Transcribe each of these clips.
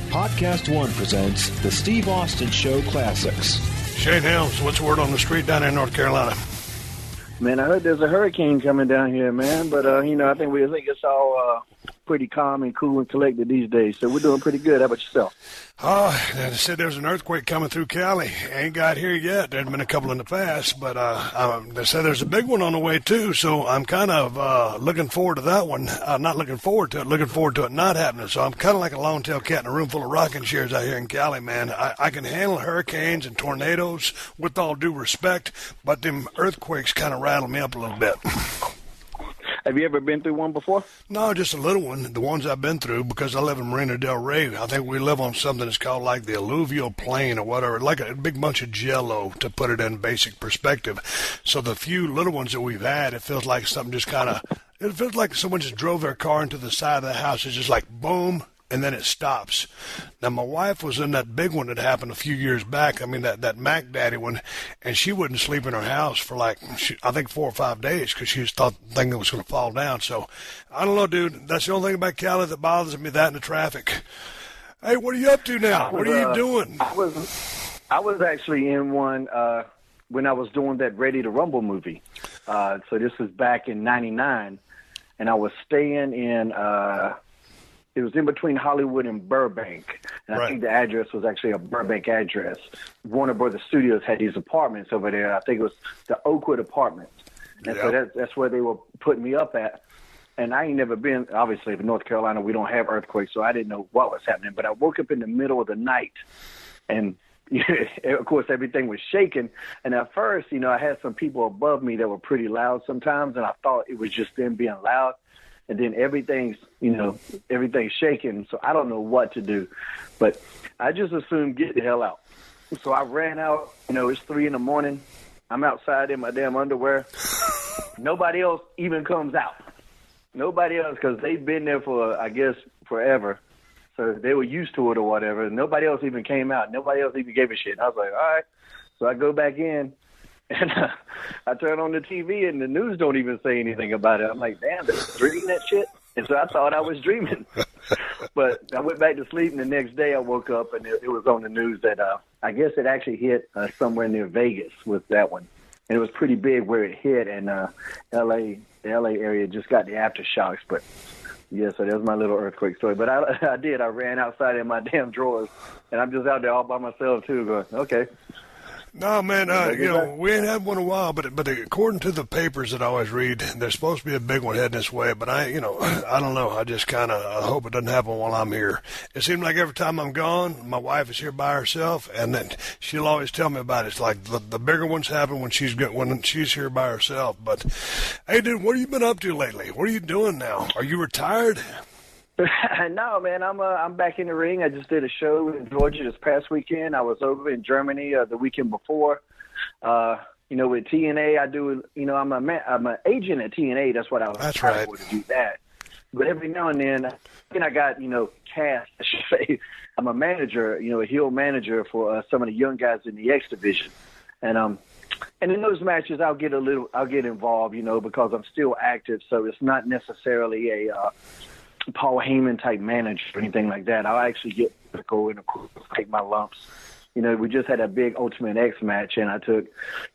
PodcastOne presents the Steve Austin Show Classics. Shane Helms, what's the word on the street down there in North Carolina? Man, I heard there's a hurricane coming down here, man. But, I think it's all pretty calm and cool and collected these days. So we're doing pretty good. How about yourself? Oh, they said there's an earthquake coming through Cali. Ain't got here yet. There's been a couple in the past, but they said there's a big one on the way, too. So I'm kind of looking forward to that one. Not looking forward to it not happening. So I'm kind of like a long-tailed cat in a room full of rocking chairs out here in Cali, man. I can handle hurricanes and tornadoes with all due respect, but them earthquakes kind of rattle me up a little bit. Have you ever been through one before? No, just a little one. The ones I've been through, because I live in Marina Del Rey. I think we live on something that's called like the alluvial plain or whatever, like a big bunch of jello, to put it in basic perspective. So the few little ones that we've had, it feels like something just it feels like someone just drove their car into the side of the house. It's just like boom, and then it stops. Now, my wife was in that big one that happened a few years back. I mean, that Mac Daddy one, and she wouldn't sleep in her house for I think 4 or 5 days because she was thinking it was going to fall down. So, I don't know, dude. That's the only thing about Cali that bothers me, that and the traffic. Hey, what are you up to now? What are you doing? I was actually in one when I was doing that Ready to Rumble movie. So this was back in '99, and I was staying in it was in between Hollywood and Burbank, and I think the address was actually a Burbank address. Warner Brothers Studios had these apartments over there. I think it was the Oakwood Apartments, and so that's where they were putting me up at. And I ain't never been, obviously, in North Carolina, we don't have earthquakes, so I didn't know what was happening. But I woke up in the middle of the night, and of course, everything was shaking. And at first, I had some people above me that were pretty loud sometimes, and I thought it was just them being loud. And then everything's shaking, so I don't know what to do. But I just assumed get the hell out. So I ran out. It's 3 a.m. I'm outside in my damn underwear. Nobody else even comes out. Nobody else, because they've been there for, I guess, forever. So they were used to it or whatever. Nobody else even came out. Nobody else even gave a shit. I was like, all right. So I go back in. And I turn on the TV, and the news don't even say anything about it. I'm like, damn, they're dreaming that shit? And so I thought I was dreaming. But I went back to sleep, and the next day I woke up, and it was on the news that I guess it actually hit somewhere near Vegas with that one. And it was pretty big where it hit, and the L.A. area just got the aftershocks. But, yeah, so that was my little earthquake story. But I did. I ran outside in my damn drawers, and I'm just out there all by myself, too, going, okay. No, man, we ain't had one in a while, but according to the papers that I always read, there's supposed to be a big one heading this way, but I don't know. I just kind of hope it doesn't happen while I'm here. It seems like every time I'm gone, my wife is here by herself, and then she'll always tell me about it. It's like the bigger ones happen when she's here by herself. But, hey, dude, what have you been up to lately? What are you doing now? Are you retired? No, man, I'm back in the ring. I just did a show in Georgia this past weekend. I was over in Germany the weekend before. With TNA, I do. I'm an agent at TNA. That's what I was. That's right. To do that. But every now and then, I got cast. I should say, I'm a manager. A heel manager for some of the young guys in the X division, and in those matches, I'll get involved. Because I'm still active, so it's not necessarily a Paul Heyman type manager or anything like that. I'll actually get to go and, of course, take my lumps. We just had a big Ultimate X match, and I took,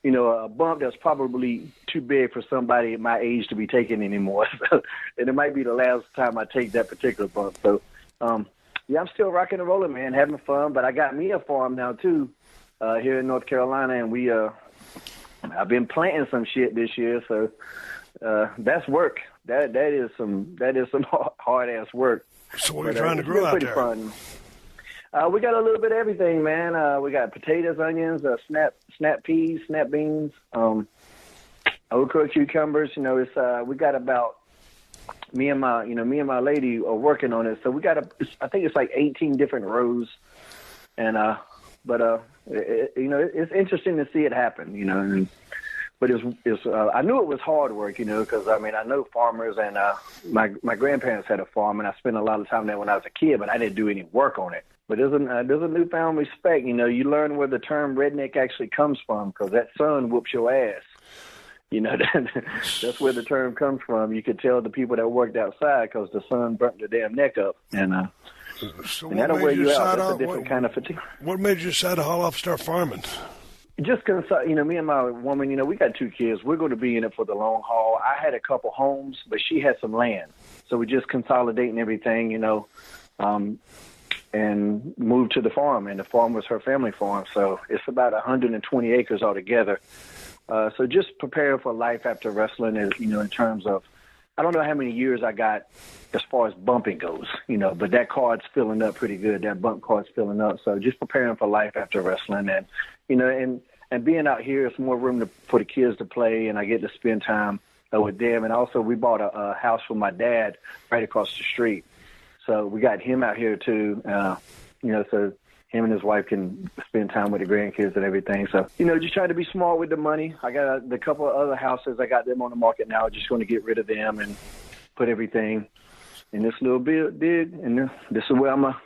a bump that's probably too big for somebody at my age to be taking anymore. So, and it might be the last time I take that particular bump. So, I'm still rocking and rolling, man, having fun. But I got me a farm now, too, here in North Carolina, and I've been planting some shit this year, so that's work. That is some hard ass work. So what are you trying to grow out there? Fun. We got a little bit of everything, man. We got potatoes, onions, snap peas, snap beans, okra, cucumbers. We got about me and my lady are working on it. So we got I think it's like 18 different rows, and it's interesting to see it happen. But I knew it was hard work, because, I know farmers, and my grandparents had a farm, and I spent a lot of time there when I was a kid, but I didn't do any work on it. But there's a newfound respect. You learn where the term redneck actually comes from, because that son whoops your ass. You know, that's where the term comes from. You could tell the people that worked outside because the sun burnt their damn neck up. And that'll wear you out. That's a different kind of fatigue. What made you decide to haul off and start farming? Just because, me and my woman, we got 2 kids. We're going to be in it for the long haul. I had a couple homes, but she had some land. So we're just consolidating everything, and moved to the farm. And the farm was her family farm. So it's about 120 acres altogether. So just preparing for life after wrestling is, in terms of, I don't know how many years I got as far as bumping goes, but that card's filling up pretty good. That bump card's filling up. So just preparing for life after wrestling and, and being out here, it's more room for the kids to play, and I get to spend time with them. And also we bought a house for my dad right across the street. So we got him out here too, so him and his wife can spend time with the grandkids and everything. So, just trying to be smart with the money. I got the couple of other houses. I got them on the market now. Just going to get rid of them and put everything in this little big. And this is where I'm going to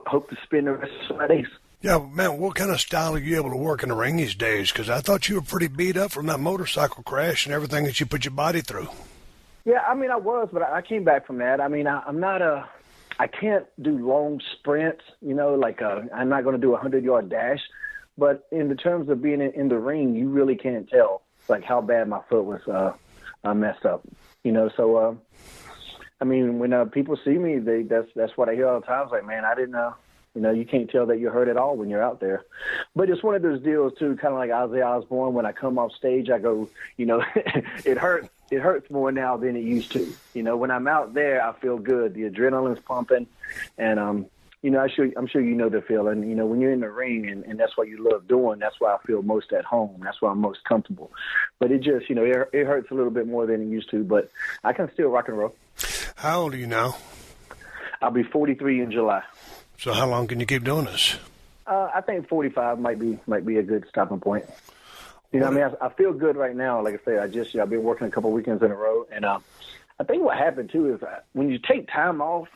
hope to spend the rest of my days. Yeah, man, what kind of style are you able to work in the ring these days? Because I thought you were pretty beat up from that motorcycle crash and everything that you put your body through. Yeah, I was, but I came back from that. I can't do long sprints, I'm not going to do a 100-yard dash. But in the terms of being in the ring, you really can't tell, how bad my foot was messed up. So, when people see me, that's what I hear all the time. It's like, man, I didn't know. You can't tell that you're hurt at all when you're out there. But it's one of those deals, too, kind of like Ozzy Osbourne. When I come off stage, I go, it hurts. It hurts more now than it used to. When I'm out there, I feel good. The adrenaline's pumping. And, I'm sure you know the feeling. When you're in the ring and that's what you love doing, that's why I feel most at home. That's why I'm most comfortable. But it just, it hurts a little bit more than it used to. But I can still rock and roll. How old are you now? I'll be 43 in July. So how long can you keep doing this? I think 45 might be a good stopping point. I feel good right now. Like I said, I've been working a couple of weekends in a row, and I think what happened too is when you take time off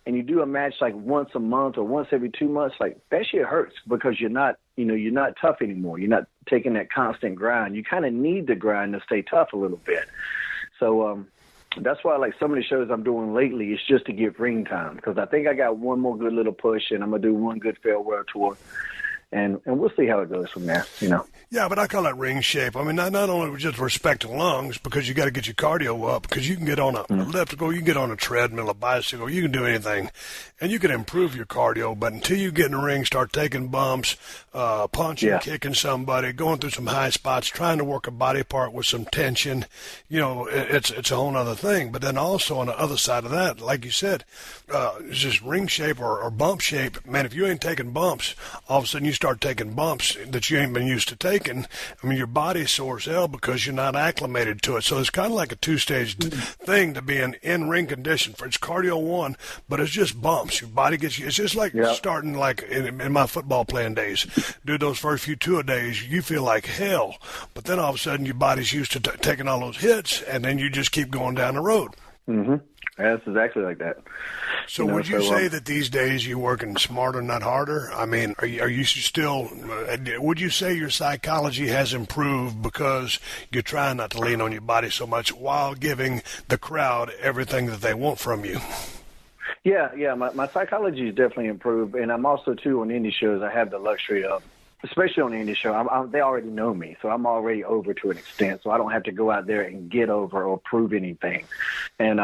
and you do a match once a month or once every 2 months, that shit hurts because you're not tough anymore. You're not taking that constant grind. You kind of need the grind to stay tough a little bit. So that's why some of the shows I'm doing lately is just to get ring time because I think I got one more good little push and I'm gonna do one good farewell tour. And we'll see how it goes from there, Yeah, but I call that ring shape. Not only just respecting lungs, because you got to get your cardio up, because you can get on a elliptical, you can get on a treadmill, a bicycle, you can do anything, and you can improve your cardio. But until you get in the ring, start taking bumps, punching, kicking somebody, going through some high spots, trying to work a body part with some tension, it's a whole other thing. But then also on the other side of that, like you said, it's just ring shape or bump shape. Man, if you ain't taking bumps, all of a sudden you start taking bumps that you ain't been used to taking. Your body's sore as hell because you're not acclimated to it. So it's kind of like a two-stage thing to be in ring condition. It's cardio one, but it's just bumps. Your body gets you. It's just like starting in my football playing days. Do those first few two-a-days, you feel like hell. But then all of a sudden your body's used to taking all those hits, and then you just keep going down the road. Mm-hmm. That's exactly like that. So would you say that these days you're working smarter, not harder? Are you still, would you say your psychology has improved because you're trying not to lean on your body so much while giving the crowd everything that they want from you? Yeah. My psychology has definitely improved. And I'm also, too, on indie shows, I have the luxury of, especially on the indie show, they already know me, so I'm already over to an extent, so I don't have to go out there and get over or prove anything. And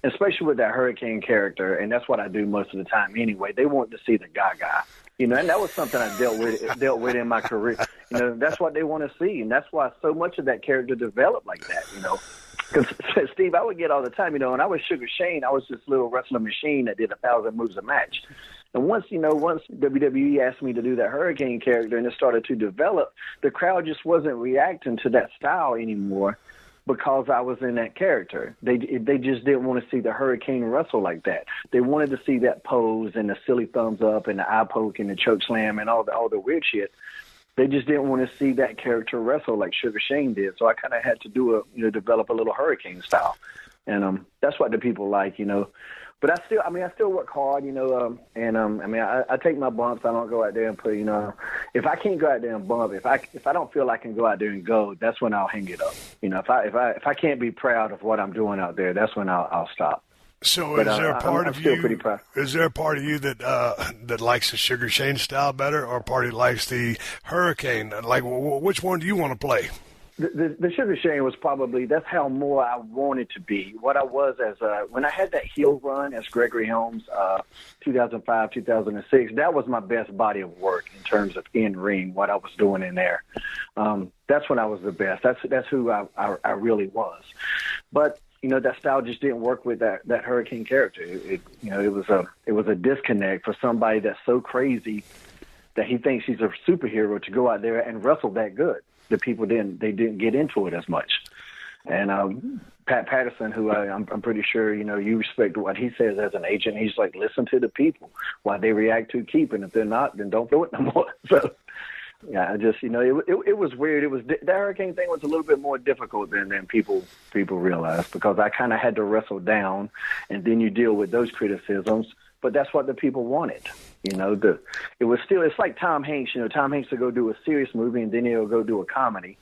especially with that hurricane character, and that's what I do most of the time anyway, they want to see the gaga. And that was something I dealt with in my career. That's what they want to see, and that's why so much of that character developed like that, Because, Steve, I would get all the time, when I was Sugar Shane, I was this little wrestling machine that did 1,000 moves a match. And once WWE asked me to do that hurricane character and it started to develop, the crowd just wasn't reacting to that style anymore because I was in that character. They just didn't want to see the hurricane wrestle like that. They wanted to see that pose and the silly thumbs up and the eye poke and the choke slam and all the weird shit. They just didn't want to see that character wrestle like Sugar Shane did. So I kind of had to develop a little hurricane style. And that's what the people like, But But I still work hard, I take my bumps. I don't go out there and put, if I can't go out there and bump, if I don't feel I can go out there and go, that's when I'll hang it up. If I can't be proud of what I'm doing out there, that's when I'll stop. So but, is there a part of you? Pretty proud. Is there a part of you that likes the Sugar Shane style better, or a part that likes the Hurricane? Like, which one do you want to play? The Sugar Shane was that's how more I wanted to be. What I was when I had that heel run as Gregory Helms, 2005, 2006, that was my best body of work in terms of in ring, what I was doing in there. That's when I was the best. That's who I really was. But that style just didn't work with that Hurricane character. It was a disconnect for somebody that's so crazy that he thinks he's a superhero to go out there and wrestle that good. The people didn't get into it as much. And Pat Patterson, who I'm pretty sure you respect what he says as an agent, he's like, listen to the people. Why they react to, keep, and if they're not, then don't do it no more. So. Yeah, I just it was weird. The Hurricane thing was a little bit more difficult than people realized, because I kind of had to wrestle down, and then you deal with those criticisms. But that's what the people wanted. It's like Tom Hanks. Tom Hanks will go do a serious movie, and then he'll go do a comedy,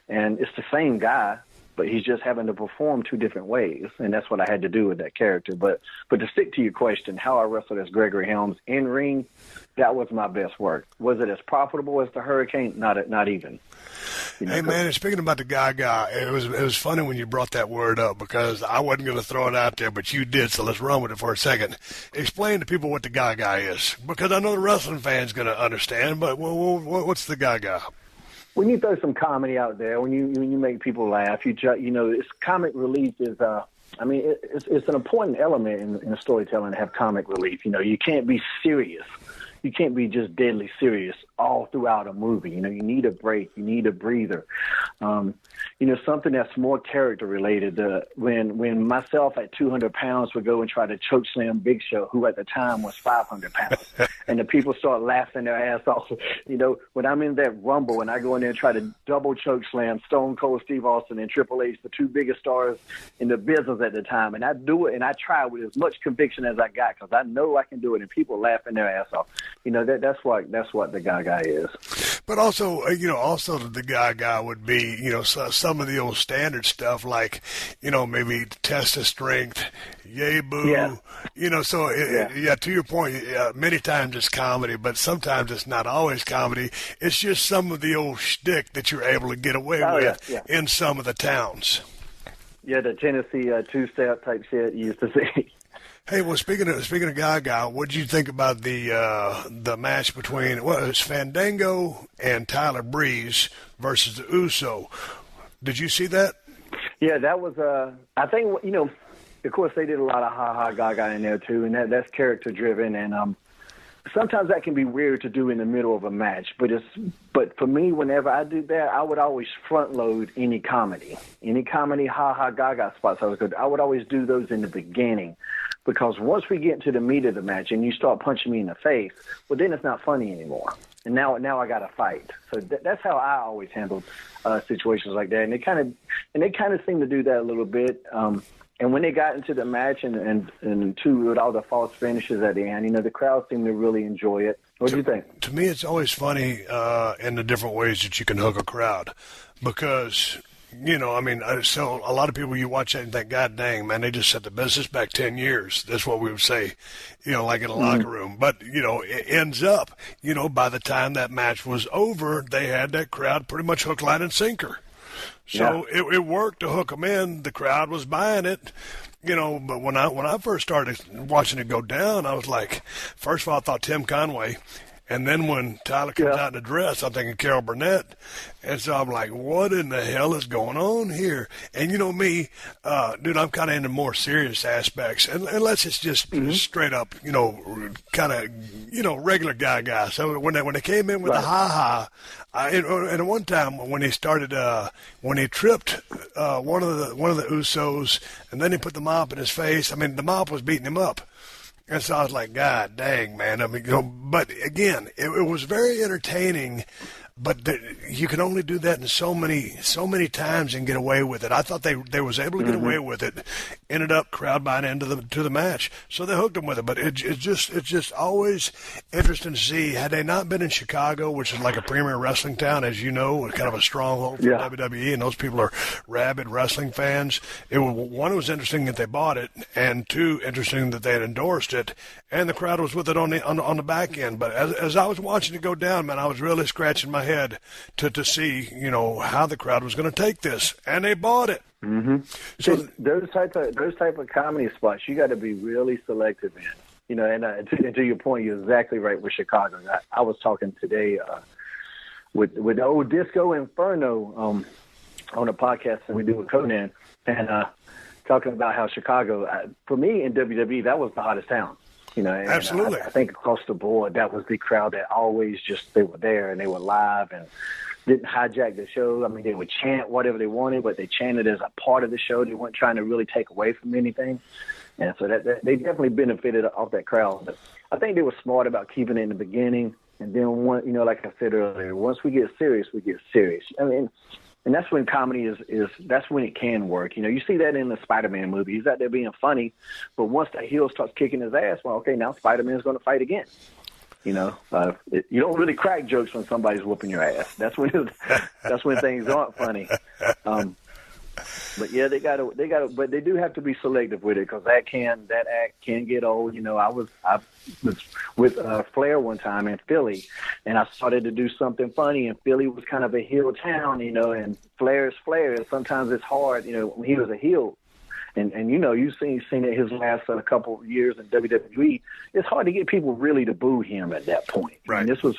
and it's the same guy, but he's just having to perform two different ways, and that's what I had to do with that character. But to stick to your question, how I wrestled as Gregory Helms in ring, that was my best work. Was it as profitable as the Hurricane? Not even. Hey man, speaking about the gaga, it was funny when you brought that word up, because I wasn't going to throw it out there, but you did. So let's run with it for a second. Explain to people what the gaga is, because I know the wrestling fan's going to understand. But what's the gaga? When you throw some comedy out there, when you make people laugh, it's comic relief is. It's an important element in storytelling to have comic relief. You can't be serious. You can't be just deadly serious all throughout a movie. You need a break. You need a breather. Something that's more character related. When myself at 200 pounds would go and try to choke slam Big Show, who at the time was 500 pounds, and the people start laughing their ass off. When I'm in that Rumble and I go in there and try to double choke slam Stone Cold Steve Austin and Triple H, the two biggest stars in the business at the time, and I do it and I try with as much conviction as I got, because I know I can do it, and people laughing their ass off. That's what the gaga is. But also, the gaga would be, some of the old standard stuff, like, maybe test of strength, yay boo, to your point, many times it's comedy, but sometimes it's not always comedy. It's just some of the old shtick that you're able to get away with in some of the towns. Yeah, the Tennessee two-step type shit you used to see. Hey, well, speaking of Gaga, what did you think about the match between it was Fandango and Tyler Breeze versus the Uso? Did you see that? Yeah, that was I think of course they did a lot of ha Gaga in there too, and that's character driven, and sometimes that can be weird to do in the middle of a match. But for me, whenever I do that, I would always front load any comedy ha Gaga spots I would always do those in the beginning. Because once we get into the meat of the match and you start punching me in the face, well, then it's not funny anymore. And now I got to fight. So that's how I always handled situations like that. And they kind of seem to do that a little bit. And when they got into the match and with all the false finishes at the end, the crowd seemed to really enjoy it. What do you think? To me, it's always funny in the different ways that you can hook a crowd, because. So a lot of people, you watch that and think, God dang, man, they just set the business back 10 years. That's what we would say, like in a locker room. But, it ends up, by the time that match was over, they had that crowd pretty much hook, line, and sinker. So it worked to hook them in. The crowd was buying it. But when I first started watching it go down, I was like, first of all, I thought Tim Conway. And then when Tyler comes out in the dress, I'm thinking Carol Burnett. And so I'm like, what in the hell is going on here? And me, dude, I'm kind of into more serious aspects. And unless it's just straight up, kind of, regular guy. So when they came in with the ha-ha, and one time when he started, when he tripped one of the Usos, and then he put the mop in his face, the mop was beating him up. And so I was like, God dang, man. But again, it was very entertaining But you can only do that in so many times and get away with it. I thought they was able to get away with it. Ended up crowd buying into the match, so they hooked them with it. But it's just always interesting to see. Had they not been in Chicago, which is like a premier wrestling town, as you know, kind of a stronghold for WWE, and those people are rabid wrestling fans. It was interesting that they bought it, and two, interesting that they had endorsed it, and the crowd was with it on the back end. But as I was watching it go down, man, I was really scratching my head to see, how the crowd was going to take this, and they bought it. Mm-hmm. So those type of comedy spots, you got to be really selective in. And to your point, you're exactly right with Chicago. I was talking today with the old Disco Inferno on a podcast that we do with Conan, and talking about how Chicago, for me in WWE, that was the hottest town. And absolutely. I think across the board, that was the crowd that always they were there and they were live and didn't hijack the show. I mean, they would chant whatever they wanted, but they chanted as a part of the show. They weren't trying to really take away from anything. And so that they definitely benefited off that crowd. But I think they were smart about keeping it in the beginning. And then, like I said earlier, once we get serious, we get serious. I mean, and that's when comedy that's when it can work. You see that in the Spider-Man movie. He's out there being funny, but once the heel starts kicking his ass, well, okay, now Spider-Man's going to fight again. You don't really crack jokes when somebody's whooping your ass. That's when things aren't funny. But yeah, they got to, but they do have to be selective with it because that act can get old. I was with Flair one time in Philly, and I started to do something funny, and Philly was kind of a heel town, and Flair's Flair, and sometimes it's hard, when he was a heel. And you've seen it his last couple of years in WWE. It's hard to get people really to boo him at that point. Right. And this was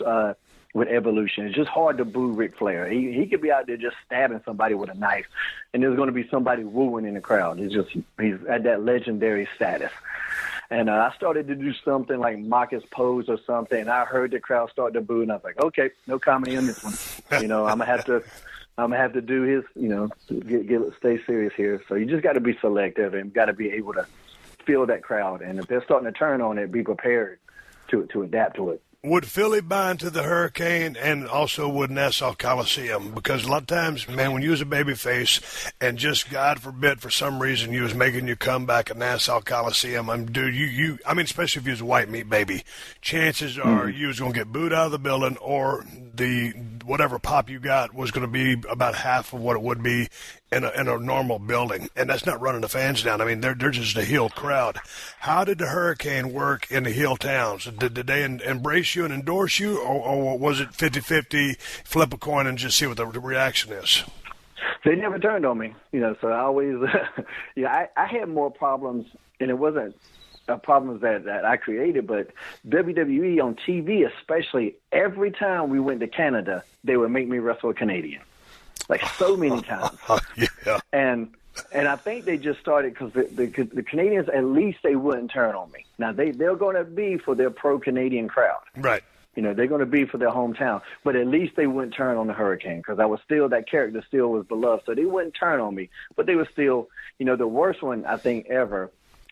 with Evolution. It's just hard to boo Ric Flair. He could be out there just stabbing somebody with a knife, and there's going to be somebody wooing in the crowd. He's at that legendary status. And I started to do something like mock his pose or something, and I heard the crowd start to boo, and I was like, okay, no comedy on this one. I'm gonna have to do his, stay serious here. So you just got to be selective and got to be able to feel that crowd. And if they're starting to turn on it, be prepared to adapt to it. Would Philly buy into the Hurricane, and also would Nassau Coliseum? Because a lot of times, man, when you was a babyface and just, God forbid, for some reason you was making your comeback at Nassau Coliseum, dude, I mean, especially if you was a white meat baby, chances are you was going to get booed out of the building, or the whatever pop you got was going to be about half of what it would be in a normal building, and that's not running the fans down. I mean, they're just a heel crowd. How did the Hurricane work in the heel towns? Did they embrace you and endorse you, or was it 50-50, flip a coin and just see what the reaction is? They never turned on me, so I always, I had more problems, and it wasn't problems that I created, but WWE on TV, especially, every time we went to Canada, they would make me wrestle a Canadian. Like so many times. Yeah. And I think they just started because the Canadians, at least they wouldn't turn on me. Now, they're going to be for their pro-Canadian crowd. Right. They're going to be for their hometown. But at least they wouldn't turn on the Hurricane because that character still was beloved. So they wouldn't turn on me. But they were still, the worst one I think ever,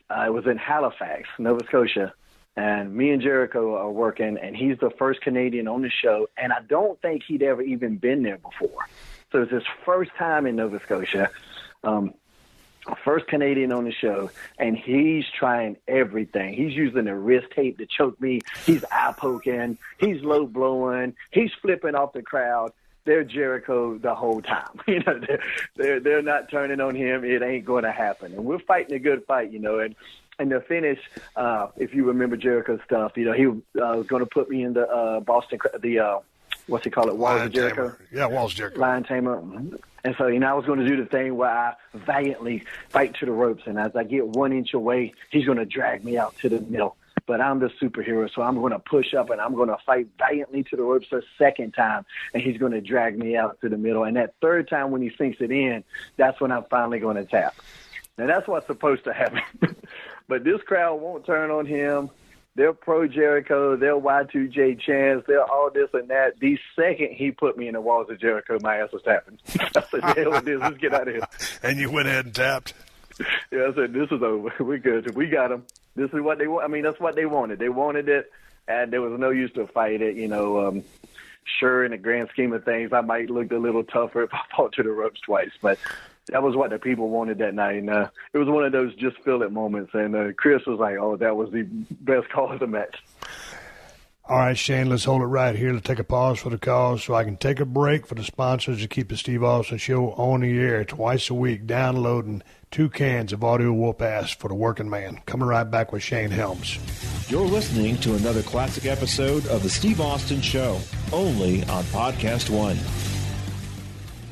it was in Halifax, Nova Scotia. And me and Jericho are working, and he's the first Canadian on the show. And I don't think he'd ever even been there before. So it's his first time in Nova Scotia, first Canadian on the show, and he's trying everything. He's using the wrist tape to choke me. He's eye poking. He's low blowing. He's flipping off the crowd. They're Jericho the whole time. They're not turning on him. It ain't going to happen. And we're fighting a good fight, And the finish, if you remember Jericho's stuff, he was going to put me in the Boston, what's he call it, Walls of Jericho? Yeah, Walls of Jericho. Lion Tamer. And so, I was going to do the thing where I valiantly fight to the ropes, and as I get 1 inch away, he's going to drag me out to the middle. But I'm the superhero, so I'm going to push up, and I'm going to fight valiantly to the ropes a second time, and he's going to drag me out to the middle. And that third time when he sinks it in, that's when I'm finally going to tap. Now, that's what's supposed to happen. But this crowd won't turn on him. They're pro Jericho. They're Y2J chants. They're all this and that. The second he put me in the Walls of Jericho, my ass was tapping. I said, the hell with this. Let's get out of here. And you went ahead and tapped? Yeah, I said, this is over. We're good. We got them. This is what they want. I mean, that's what they wanted. They wanted it, and there was no use to fight it. sure, in the grand scheme of things, I might look a little tougher if I fought to the ropes twice, but that was what the people wanted that night. And it was one of those just feel it moments. And Chris was like, oh, that was the best call of the match. All right, Shane, let's hold it right here. Let's take a pause for the cause so I can take a break for the sponsors to keep the Steve Austin Show on the air twice a week, downloading 2 cans of audio whoop-ass for the working man. Coming right back with Shane Helms. You're listening to another classic episode of The Steve Austin Show, only on PodcastOne.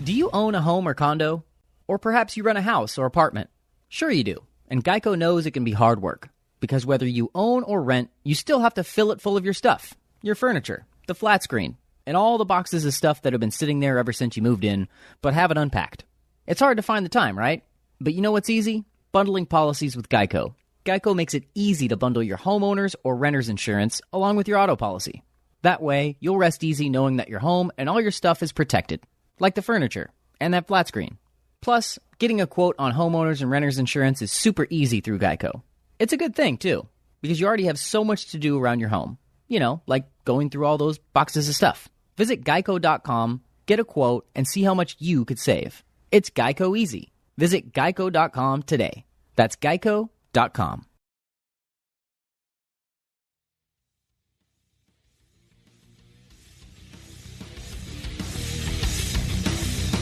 Do you own a home or condo? Or perhaps you rent a house or apartment? Sure you do, and Geico knows it can be hard work. Because whether you own or rent, you still have to fill it full of your stuff. Your furniture, the flat screen, and all the boxes of stuff that have been sitting there ever since you moved in, but haven't unpacked. It's hard to find the time, right? But you know what's easy? Bundling policies with Geico. Geico makes it easy to bundle your homeowner's or renter's insurance along with your auto policy. That way, you'll rest easy knowing that your home and all your stuff is protected. Like the furniture and that flat screen. Plus, getting a quote on homeowners and renters insurance is super easy through Geico. It's a good thing, too, because you already have so much to do around your home. You know, like going through all those boxes of stuff. Visit geico.com, get a quote, and see how much you could save. It's Geico easy. Visit geico.com today. That's geico.com.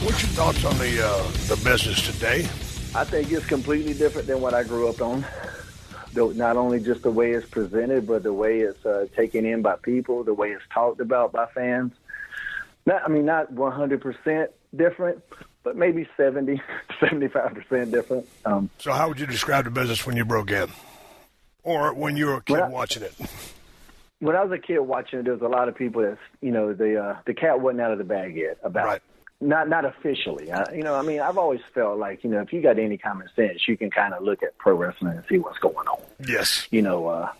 What's your thoughts on the business today? I think it's completely different than what I grew up on. Not only just the way it's presented, but the way it's taken in by people, the way it's talked about by fans. Not 100% different, but maybe 70, 75% different. So how would you describe the business when you broke in? Or when you were a kid watching it? When I was a kid watching it, there was a lot of people that, the cat wasn't out of the bag yet about right. Not officially. I've always felt like, if you got any common sense, you can kind of look at pro wrestling and see what's going on. Yes. But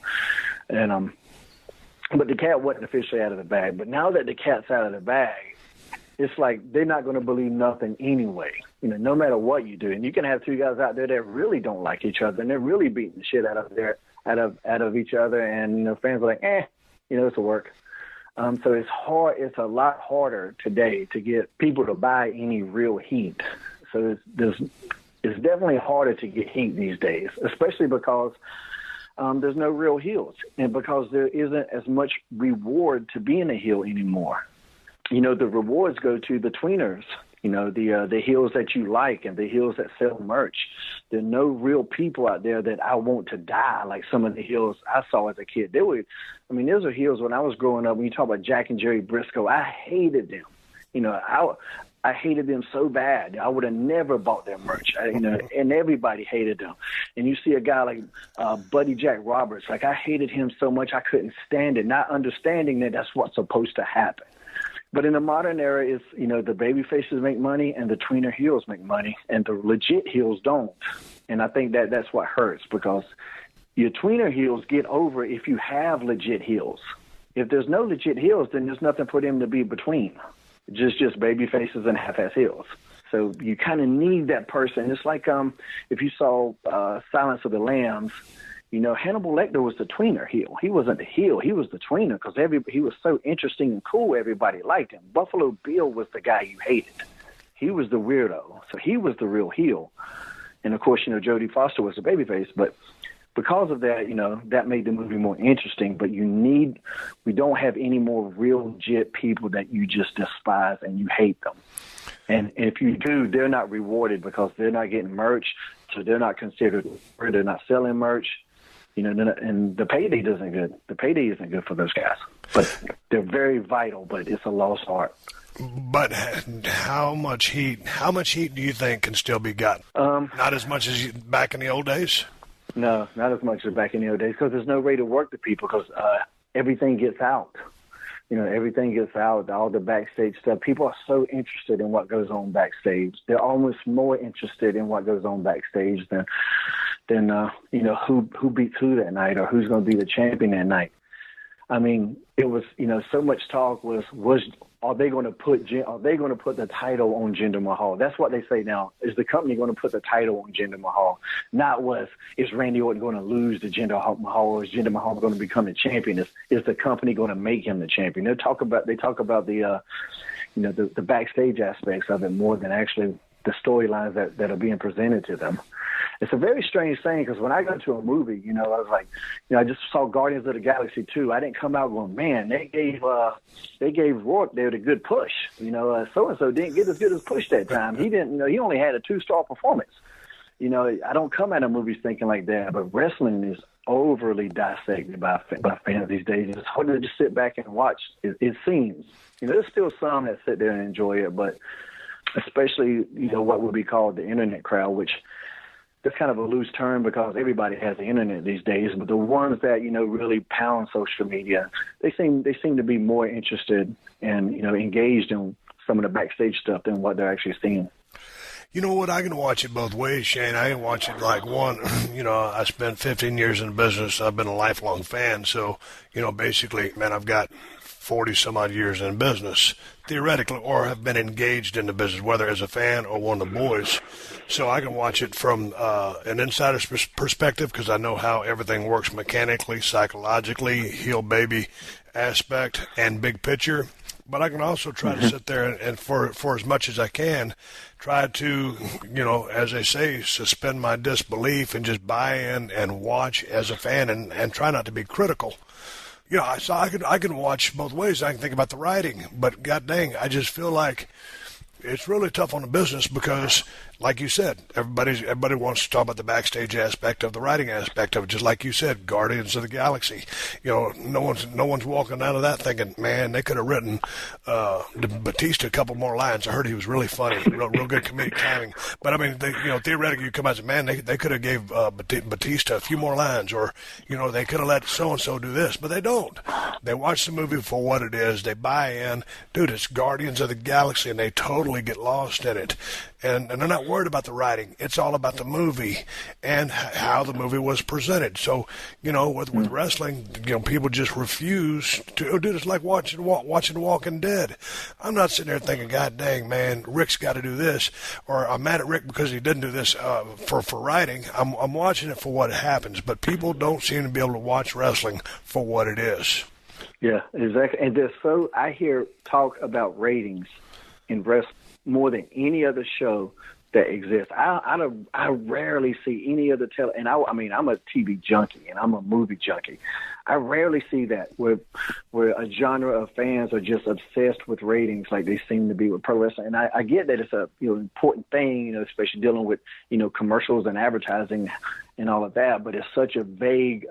the cat wasn't officially out of the bag. But now that the cat's out of the bag, it's like they're not going to believe nothing anyway, no matter what you do. And you can have 2 guys out there that really don't like each other, and they're really beating the shit out of each other. And, fans are like, this will work. So it's hard. It's a lot harder today to get people to buy any real heat. So it's definitely harder to get heat these days, especially because there's no real heels, and because there isn't as much reward to being a heel anymore. The rewards go to the tweeners. The heels that you like and the heels that sell merch. There are no real people out there that I want to die like some of the heels I saw as a kid. Those are heels when I was growing up. When you talk about Jack and Jerry Briscoe, I hated them. I hated them so bad. I would have never bought their merch. And everybody hated them. And you see a guy like Buddy Jack Roberts. Like, I hated him so much I couldn't stand it, not understanding that that's what's supposed to happen. But in the modern era, it's, the baby faces make money and the tweener heels make money, and the legit heels don't. And I think that's what hurts, because your tweener heels get over if you have legit heels. If there's no legit heels, then there's nothing for them to be between. Just baby faces and half-ass heels. So you kind of need that person. It's like if you saw Silence of the Lambs, Hannibal Lecter was the tweener heel. He wasn't the heel. He was the tweener because he was so interesting and cool. Everybody liked him. Buffalo Bill was the guy you hated. He was the weirdo. So he was the real heel. And, of course, Jodie Foster was the babyface. But because of that, that made the movie more interesting. But we don't have any more real legit people that you just despise and you hate them. And if you do, they're not rewarded because they're not getting merch. So they're not considered, or they're not selling merch. And the payday isn't good. The payday isn't good for those guys. But they're very vital, but it's a lost art. But how much heat do you think can still be gotten? Not as much as back in the old days? No, not as much as back in the old days, because there's no way to work the people, because everything gets out. Everything gets out, all the backstage stuff. People are so interested in what goes on backstage. They're almost more interested in what goes on backstage than who beats who that night or who's going to be the champion that night. I mean, it was, so much talk was are they going to put the title on Jinder Mahal? That's what they say now. Is the company going to put the title on Jinder Mahal? Not is Randy Orton going to lose to Jinder Mahal, or is Jinder Mahal going to become the champion? Is the company going to make him the champion? They talk about the the backstage aspects of it more than actually the storylines that are being presented to them. It's a very strange thing, because when I go to a movie, I was like, I just saw Guardians of the Galaxy 2. I didn't come out going, man, they gave Rourke there a good push. So-and-so didn't get as good as push that time. He didn't, he only had a 2-star performance. I don't come out of movies thinking like that, but wrestling is overly dissected by fans these days. It's hard to just sit back and watch. It seems. There's still some that sit there and enjoy it, but especially, what would be called the internet crowd, which that's kind of a loose term because everybody has the internet these days. But the ones that, really pound social media, they seem to be more interested and, engaged in some of the backstage stuff than what they're actually seeing. You know what? I can watch it both ways, Shane. I can watch it like one, I spent 15 years in the business. I've been a lifelong fan. So, basically, man, I've got 40 some odd years in business, theoretically, or have been engaged in the business, whether as a fan or one of the boys. So I can watch it from an insider's perspective, because I know how everything works mechanically, psychologically, heel baby aspect, and big picture. But I can also try to sit there and for as much as I can, try to, as they say, suspend my disbelief and just buy in and watch as a fan and try not to be critical. So I can watch both ways. I can think about the writing, but god dang, I just feel like it's really tough on the business because, like you said, everybody wants to talk about the backstage aspect of the writing aspect of it. Just like you said, Guardians of the Galaxy. No one's walking out of that thinking, man, they could have written Batista a couple more lines. I heard he was really funny, real good comedic timing. But I mean, theoretically, you come out and say, man, they could have gave Batista a few more lines, or they could have let so and so do this, but they don't. They watch the movie for what it is. They buy in, dude. It's Guardians of the Galaxy, and they totally get lost in it. And they're not worried about the writing. It's all about the movie and how the movie was presented. So, with wrestling, people just refuse to do this. Like watching Walking Dead. I'm not sitting there thinking, God dang, man, Rick's got to do this, or I'm mad at Rick because he didn't do this for writing. I'm watching it for what happens. But people don't seem to be able to watch wrestling for what it is. Yeah, exactly. And I hear talk about ratings in wrestling more than any other show that exists. I rarely see any other and I'm a TV junkie and I'm a movie junkie. I rarely see that where a genre of fans are just obsessed with ratings like they seem to be with pro wrestling. And I get that it's a important thing, especially dealing with commercials and advertising and all of that. But it's such a vague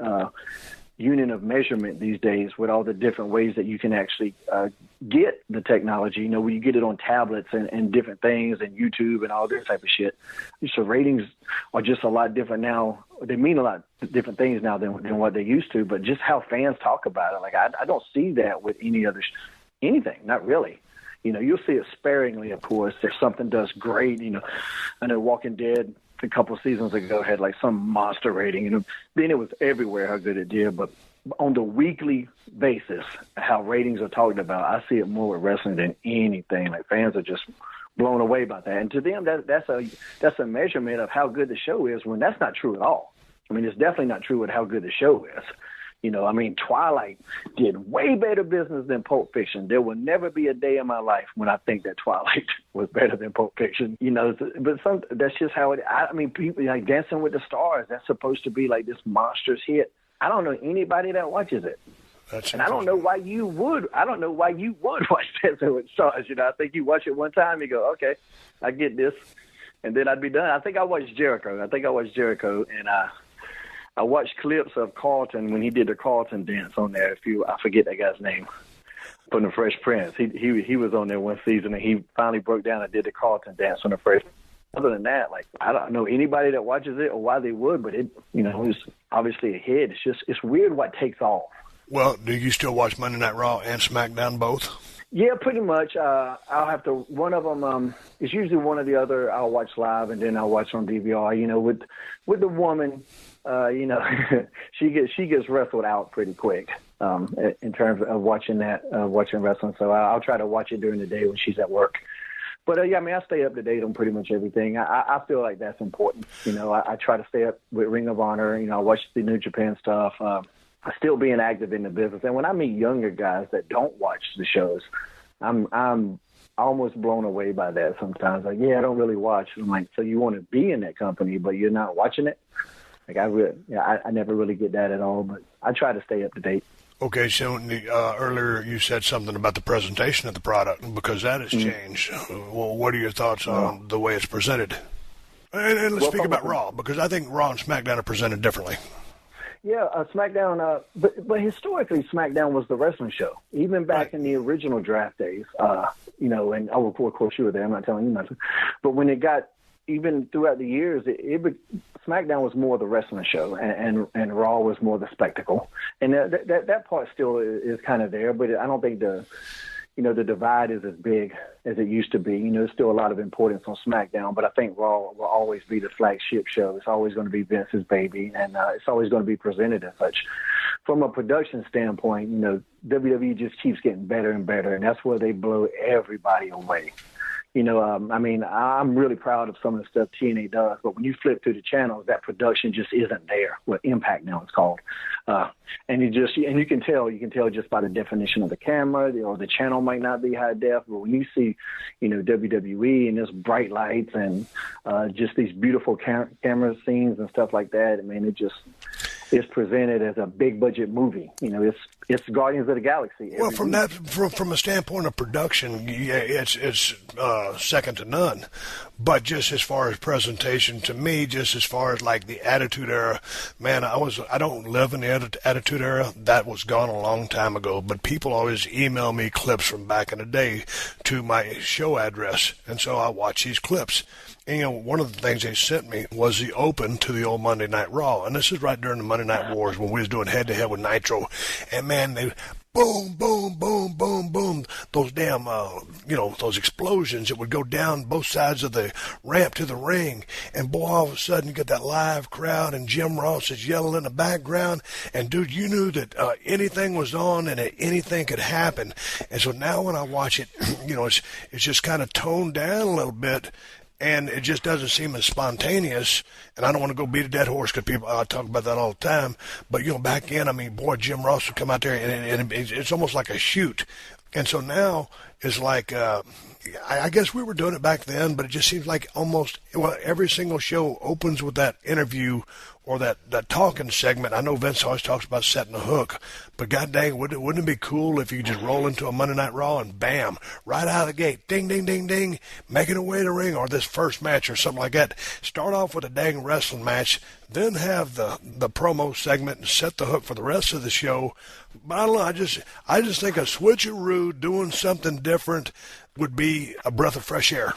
unit of measurement these days with all the different ways that you can actually get the technology, when you get it on tablets and different things and YouTube and all this type of shit. So ratings are just a lot different now. They mean a lot different things now than what they used to, but just how fans talk about it. Like I don't see that with any other anything, not really. You'll see it sparingly, of course, if something does great. I know Walking Dead a couple of seasons ago had like some monster rating, then it was everywhere how good it did. But on the weekly basis, how ratings are talked about, I see it more with wrestling than anything. Like fans are just blown away by that, and to them that's a measurement of how good the show is, when that's not true at all. I mean, it's definitely not true with how good the show is. Twilight did way better business than Pulp Fiction. There will never be a day in my life when I think that Twilight was better than Pulp Fiction. But that's just how it. People like Dancing with the Stars. That's supposed to be like this monstrous hit. I don't know anybody that watches it, and I don't know why you would. I don't know why you would watch Dancing with the Stars. I think you watch it one time, you go, okay, I get this, and then I'd be done. I think I watched Jericho, and I watched clips of Carlton when he did the Carlton dance on there. I forget that guy's name, from the Fresh Prince. He was on there one season, and he finally broke down and did the Carlton dance on the Fresh Prince. Other than that, I don't know anybody that watches it or why they would, but it was obviously a hit. It's weird what takes off. Well, do you still watch Monday Night Raw and SmackDown both? Yeah, pretty much. I'll have to. One of them is usually one or the other. I'll watch live, and then I'll watch on DVR. You know, with the woman, you know, she gets wrestled out pretty quick in terms of watching wrestling. So I'll try to watch it during the day when she's at work. But yeah, I mean, I stay up to date on pretty much everything. I feel like that's important. You know, I try to stay up with Ring of Honor. You know, I watch the New Japan stuff. Still being active in the business. And when I meet younger guys that don't watch the shows, I'm almost blown away by that sometimes. Like, yeah, I don't really watch. I'm like, so you want to be in that company, but you're not watching it? Like, I never really get that at all, but I try to stay up to date. Okay, so earlier you said something about the presentation of the product, because that has changed. Well, what are your thoughts on the way it's presented? And let's speak about Raw, because I think Raw and SmackDown are presented differently. Yeah, SmackDown, but historically, SmackDown was the wrestling show. Even back in the original draft days, you know, and of course you were there. I'm not telling you nothing. But when it got, even throughout the years, SmackDown was more the wrestling show, and Raw was more the spectacle. And that part still is kind of there, but I don't think the divide is as big as it used to be. You know, there's still a lot of importance on SmackDown, but I think Raw will always be the flagship show. It's always going to be Vince's baby, and it's always going to be presented as such. From a production standpoint, you know, WWE just keeps getting better and better, and that's where they blow everybody away. You know, I mean, I'm really proud of some of the stuff TNA does, but when you flip through the channels, that production just isn't there. Well, Impact now it's called, and you can tell just by the definition of the camera, or the channel might not be high def, but when you see, you know, WWE and there's bright lights and just these beautiful camera scenes and stuff like that, I mean, it's presented as a big budget movie. You know, it's Guardians of the Galaxy. Well, from a standpoint of production, yeah, it's second to none. But just as far as presentation, to me, just as far as like the Attitude Era, man, I don't live in the Attitude Era. That was gone a long time ago. But people always email me clips from back in the day to my show address, and so I watch these clips. And, you know, one of the things they sent me was the open to the old Monday Night Raw. And this is right during the Monday Night Wars when we was doing head-to-head with Nitro. And, man, they boom, boom, boom, boom, boom. Those damn, those explosions that would go down both sides of the ramp to the ring. And, boy, all of a sudden you get that live crowd and Jim Ross is yelling in the background. And, dude, you knew that anything was on and that anything could happen. And so now when I watch it, you know, it's just kind of toned down a little bit. And it just doesn't seem as spontaneous. And I don't want to go beat a dead horse because people talk about that all the time. But, you know, back then, I mean, boy, Jim Ross would come out there and it's almost like a shoot. And so now it's like, I guess we were doing it back then, but it just seems like almost every single show opens with that interview or that talking segment. I know Vince always talks about setting a hook, but god dang, wouldn't it be cool if you could just roll into a Monday Night Raw and bam, right out of the gate, ding, ding, ding, ding, making a way to the ring, or this first match or something like that. Start off with a dang wrestling match, then have the promo segment and set the hook for the rest of the show. But I don't know, I just think a switcheroo doing something different would be a breath of fresh air.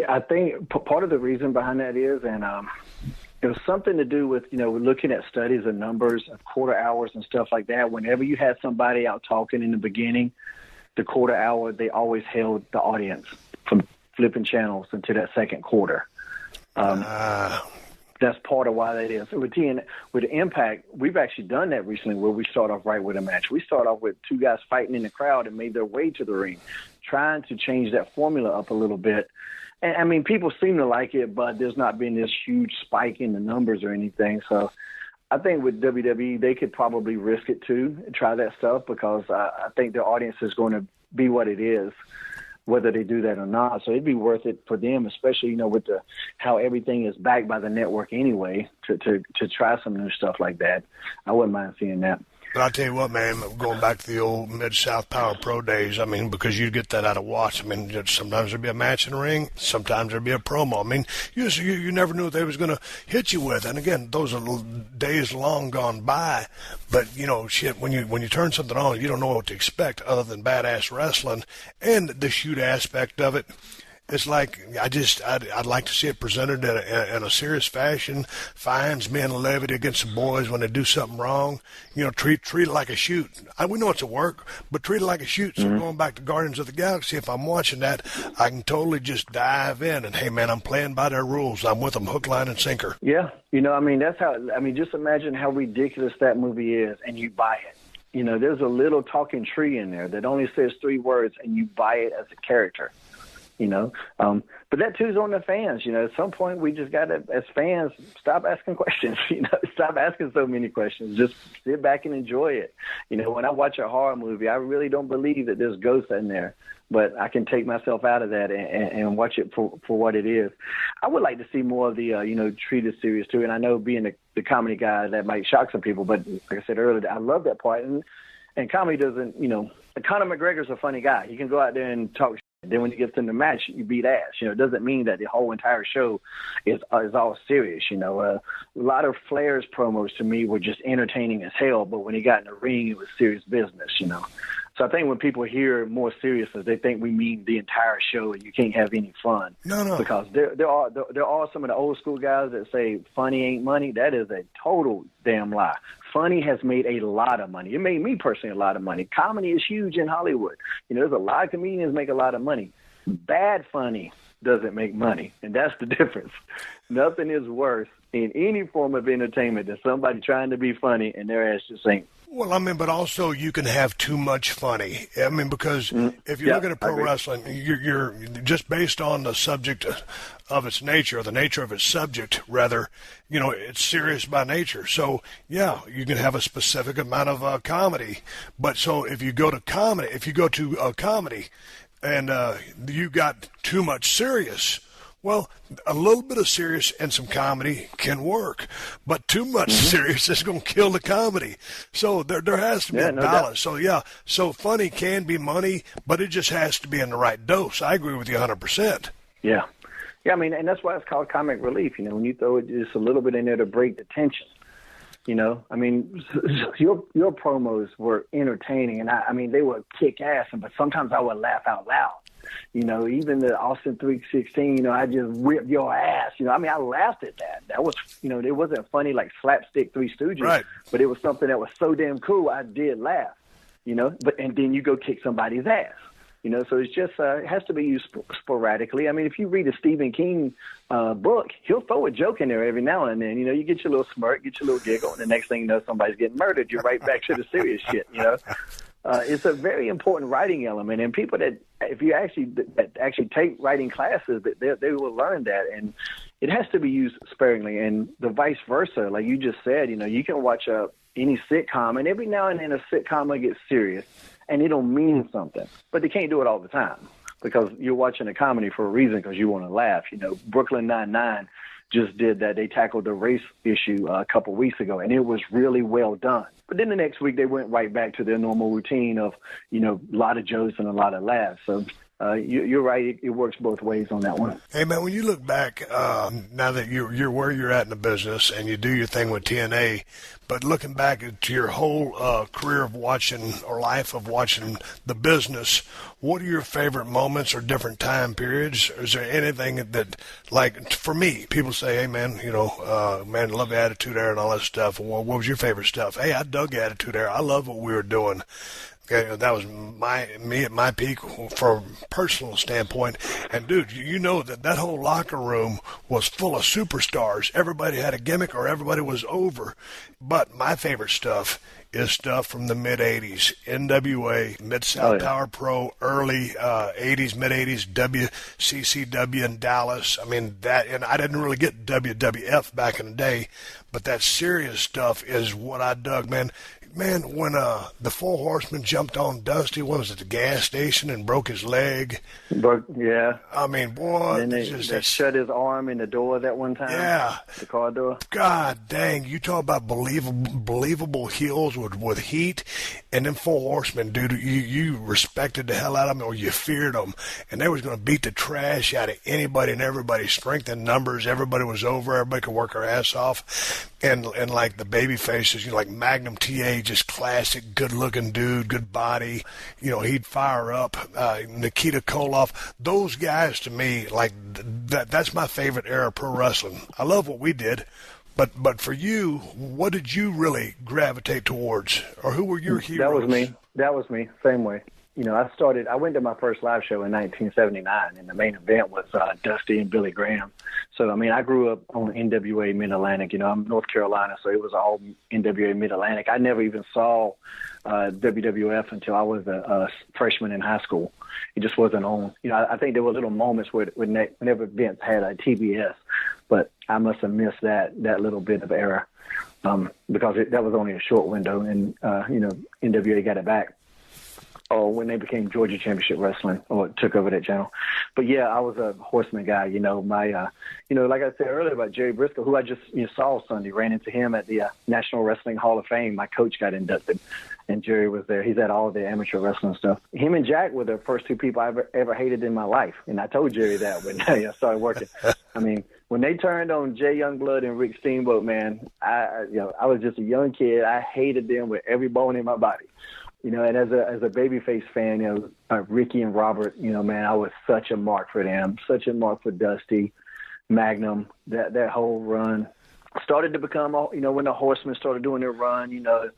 I think part of the reason behind that is, and it was something to do with, you know, looking at studies and numbers of quarter hours and stuff like that. Whenever you had somebody out talking in the beginning, the quarter hour, they always held the audience from flipping channels into that second quarter. That's part of why that is. So with Impact, we've actually done that recently where we start off right with a match. We start off with two guys fighting in the crowd and made their way to the ring, trying to change that formula up a little bit. And, I mean, people seem to like it, but there's not been this huge spike in the numbers or anything. So I think with WWE, they could probably risk it too and try that stuff because I think their audience is going to be what it is, whether they do that or not. So it'd be worth it for them, especially, you know, with how everything is backed by the network anyway, to try some new stuff like that. I wouldn't mind seeing that. But I'll tell you what, man, going back to the old Mid-South Power Pro days, I mean, because you get that out of Watts. I mean, sometimes there'd be a match in the ring, sometimes there'd be a promo. I mean, you never knew what they was going to hit you with. And again, those are days long gone by. But, you know, shit, when you turn something on, you don't know what to expect other than badass wrestling and the shoot aspect of it. It's like I'd like to see it presented in a serious fashion. Fines men levied against the boys when they do something wrong. Treat it like a shoot. We know it's a work, but treat it like a shoot. So going back to Guardians of the Galaxy, if I'm watching that, I can totally just dive in and, hey man, I'm playing by their rules. I'm with them hook, line, and sinker. Yeah, that's how. Just imagine how ridiculous that movie is, and you buy it. There's a little talking tree in there that only says 3 words, and you buy it as a character. But that too's on the fans. At some point we just got to, as fans, stop asking questions. Stop asking so many questions. Just sit back and enjoy it. When I watch a horror movie, I really don't believe that there's ghosts in there, but I can take myself out of that and watch it for what it is. I would like to see more of the, treated serious too. And I know being the comedy guy, that might shock some people, but like I said earlier, I love that part. And comedy doesn't, Conor McGregor's a funny guy. He can go out there and talk. Then when he gets in the match, you beat ass. It doesn't mean that the whole entire show is all serious. A lot of Flair's promos to me were just entertaining as hell, but when he got in the ring, it was serious business. So I think when people hear more seriousness, they think we mean the entire show and you can't have any fun. No. Because there are some of the old school guys that say funny ain't money. That is a total damn lie. Funny has made a lot of money. It made me personally a lot of money. Comedy is huge in Hollywood. There's a lot of comedians make a lot of money. Bad funny doesn't make money, and that's the difference. Nothing is worse in any form of entertainment than somebody trying to be funny and their ass just ain't. Well, but also you can have too much funny. Because if you're looking at pro wrestling, you're just based on the subject of its nature, or the nature of its subject, rather, it's serious by nature. So, yeah, you can have a specific amount of comedy. But so if you go to comedy, and you got too much serious, well, a little bit of serious and some comedy can work, but too much serious is going to kill the comedy. So there has to be a balance. So funny can be money, but it just has to be in the right dose. I agree with you 100%. Yeah. Yeah, and that's why it's called comic relief. When you throw it just a little bit in there to break the tension. Your promos were entertaining, and they were kick ass, but sometimes I would laugh out loud. Even the Austin 316, I just whipped your ass. I laughed at that. That was, it wasn't funny like slapstick Three Stooges, right, but it was something that was so damn cool. I did laugh, and then you go kick somebody's ass. So it's just, it has to be used sporadically. If you read a Stephen King book, he'll throw a joke in there every now and then. You get your little smirk, get your little giggle, and the next thing you know, somebody's getting murdered. You're right back to the serious shit, It's a very important writing element, and people that, if you actually take writing classes, they will learn that, and it has to be used sparingly, and the vice versa. Like you just said, you can watch any sitcom, and every now and then a sitcom will get serious, and it'll mean something, but they can't do it all the time because you're watching a comedy for a reason because you want to laugh. Brooklyn Nine-Nine just did that. They tackled the race issue a couple weeks ago, and it was really well done. But then the next week they went right back to their normal routine of, a lot of jokes and a lot of laughs. So you're right. It works both ways on that one. Hey, man, when you look back, now that you're where you're at in the business and you do your thing with TNA, but looking back to your whole career of watching or life of watching the business, what are your favorite moments or different time periods? Is there anything that, like, for me, people say, hey, man, man, love the attitude era and all that stuff. Well, what was your favorite stuff? Hey, I dug the attitude era. I love what we were doing. Okay, that was me at my peak from a personal standpoint. And, dude, that whole locker room was full of superstars. Everybody had a gimmick or everybody was over. But my favorite stuff is stuff from the mid-'80s, NWA, Mid-South Power Pro, early '80s, mid-'80s, WCCW in Dallas. And I didn't really get WWF back in the day, but that serious stuff is what I dug, man. Man, when the Four Horsemen jumped on Dusty, what was it, the gas station, and broke his leg? Yeah. Boy. And they shut his arm in the door that one time. Yeah. The car door. God dang, you talk about believable heels with heat. And them four horsemen, dude, you respected the hell out of them, or you feared them, and they was going to beat the trash out of anybody and everybody. Strength in numbers, everybody was over, everybody could work their ass off, and like the baby faces, you know, like Magnum TA, just classic, good looking dude, good body, you know, he'd fire up. Nikita Koloff, those guys to me, like that's my favorite era of pro wrestling. I love what we did. But for you, what did you really gravitate towards, or who were your heroes? That was me. Same way. You know, I went to my first live show in 1979, and the main event was Dusty and Billy Graham. So, I mean, I grew up on NWA Mid-Atlantic. You know, I'm North Carolina, so it was all NWA Mid-Atlantic. I never even saw WWF until I was a freshman in high school. It just wasn't on. You know, I think there were little moments whenever Vince had a TBS, but I must have missed that little bit of era because that was only a short window, and you know, NWA got it back. Or when they became Georgia Championship Wrestling, or took over that channel. But yeah, I was a Horseman guy. You know, like I said earlier about Jerry Briscoe, who I just saw Sunday, ran into him at the National Wrestling Hall of Fame. My coach got inducted, and Jerry was there. He's at all the amateur wrestling stuff. Him and Jack were the first two people I ever hated in my life, and I told Jerry that when I started working. I mean, when they turned on Jay Youngblood and Rick Steamboat, man, I was just a young kid. I hated them with every bone in my body. You know, and as a babyface fan, you know, Ricky and Robert, you know, man, I was such a mark for them, such a mark for Dusty, Magnum, that whole run. Started to become, you know, when the Horsemen started doing their run, you know,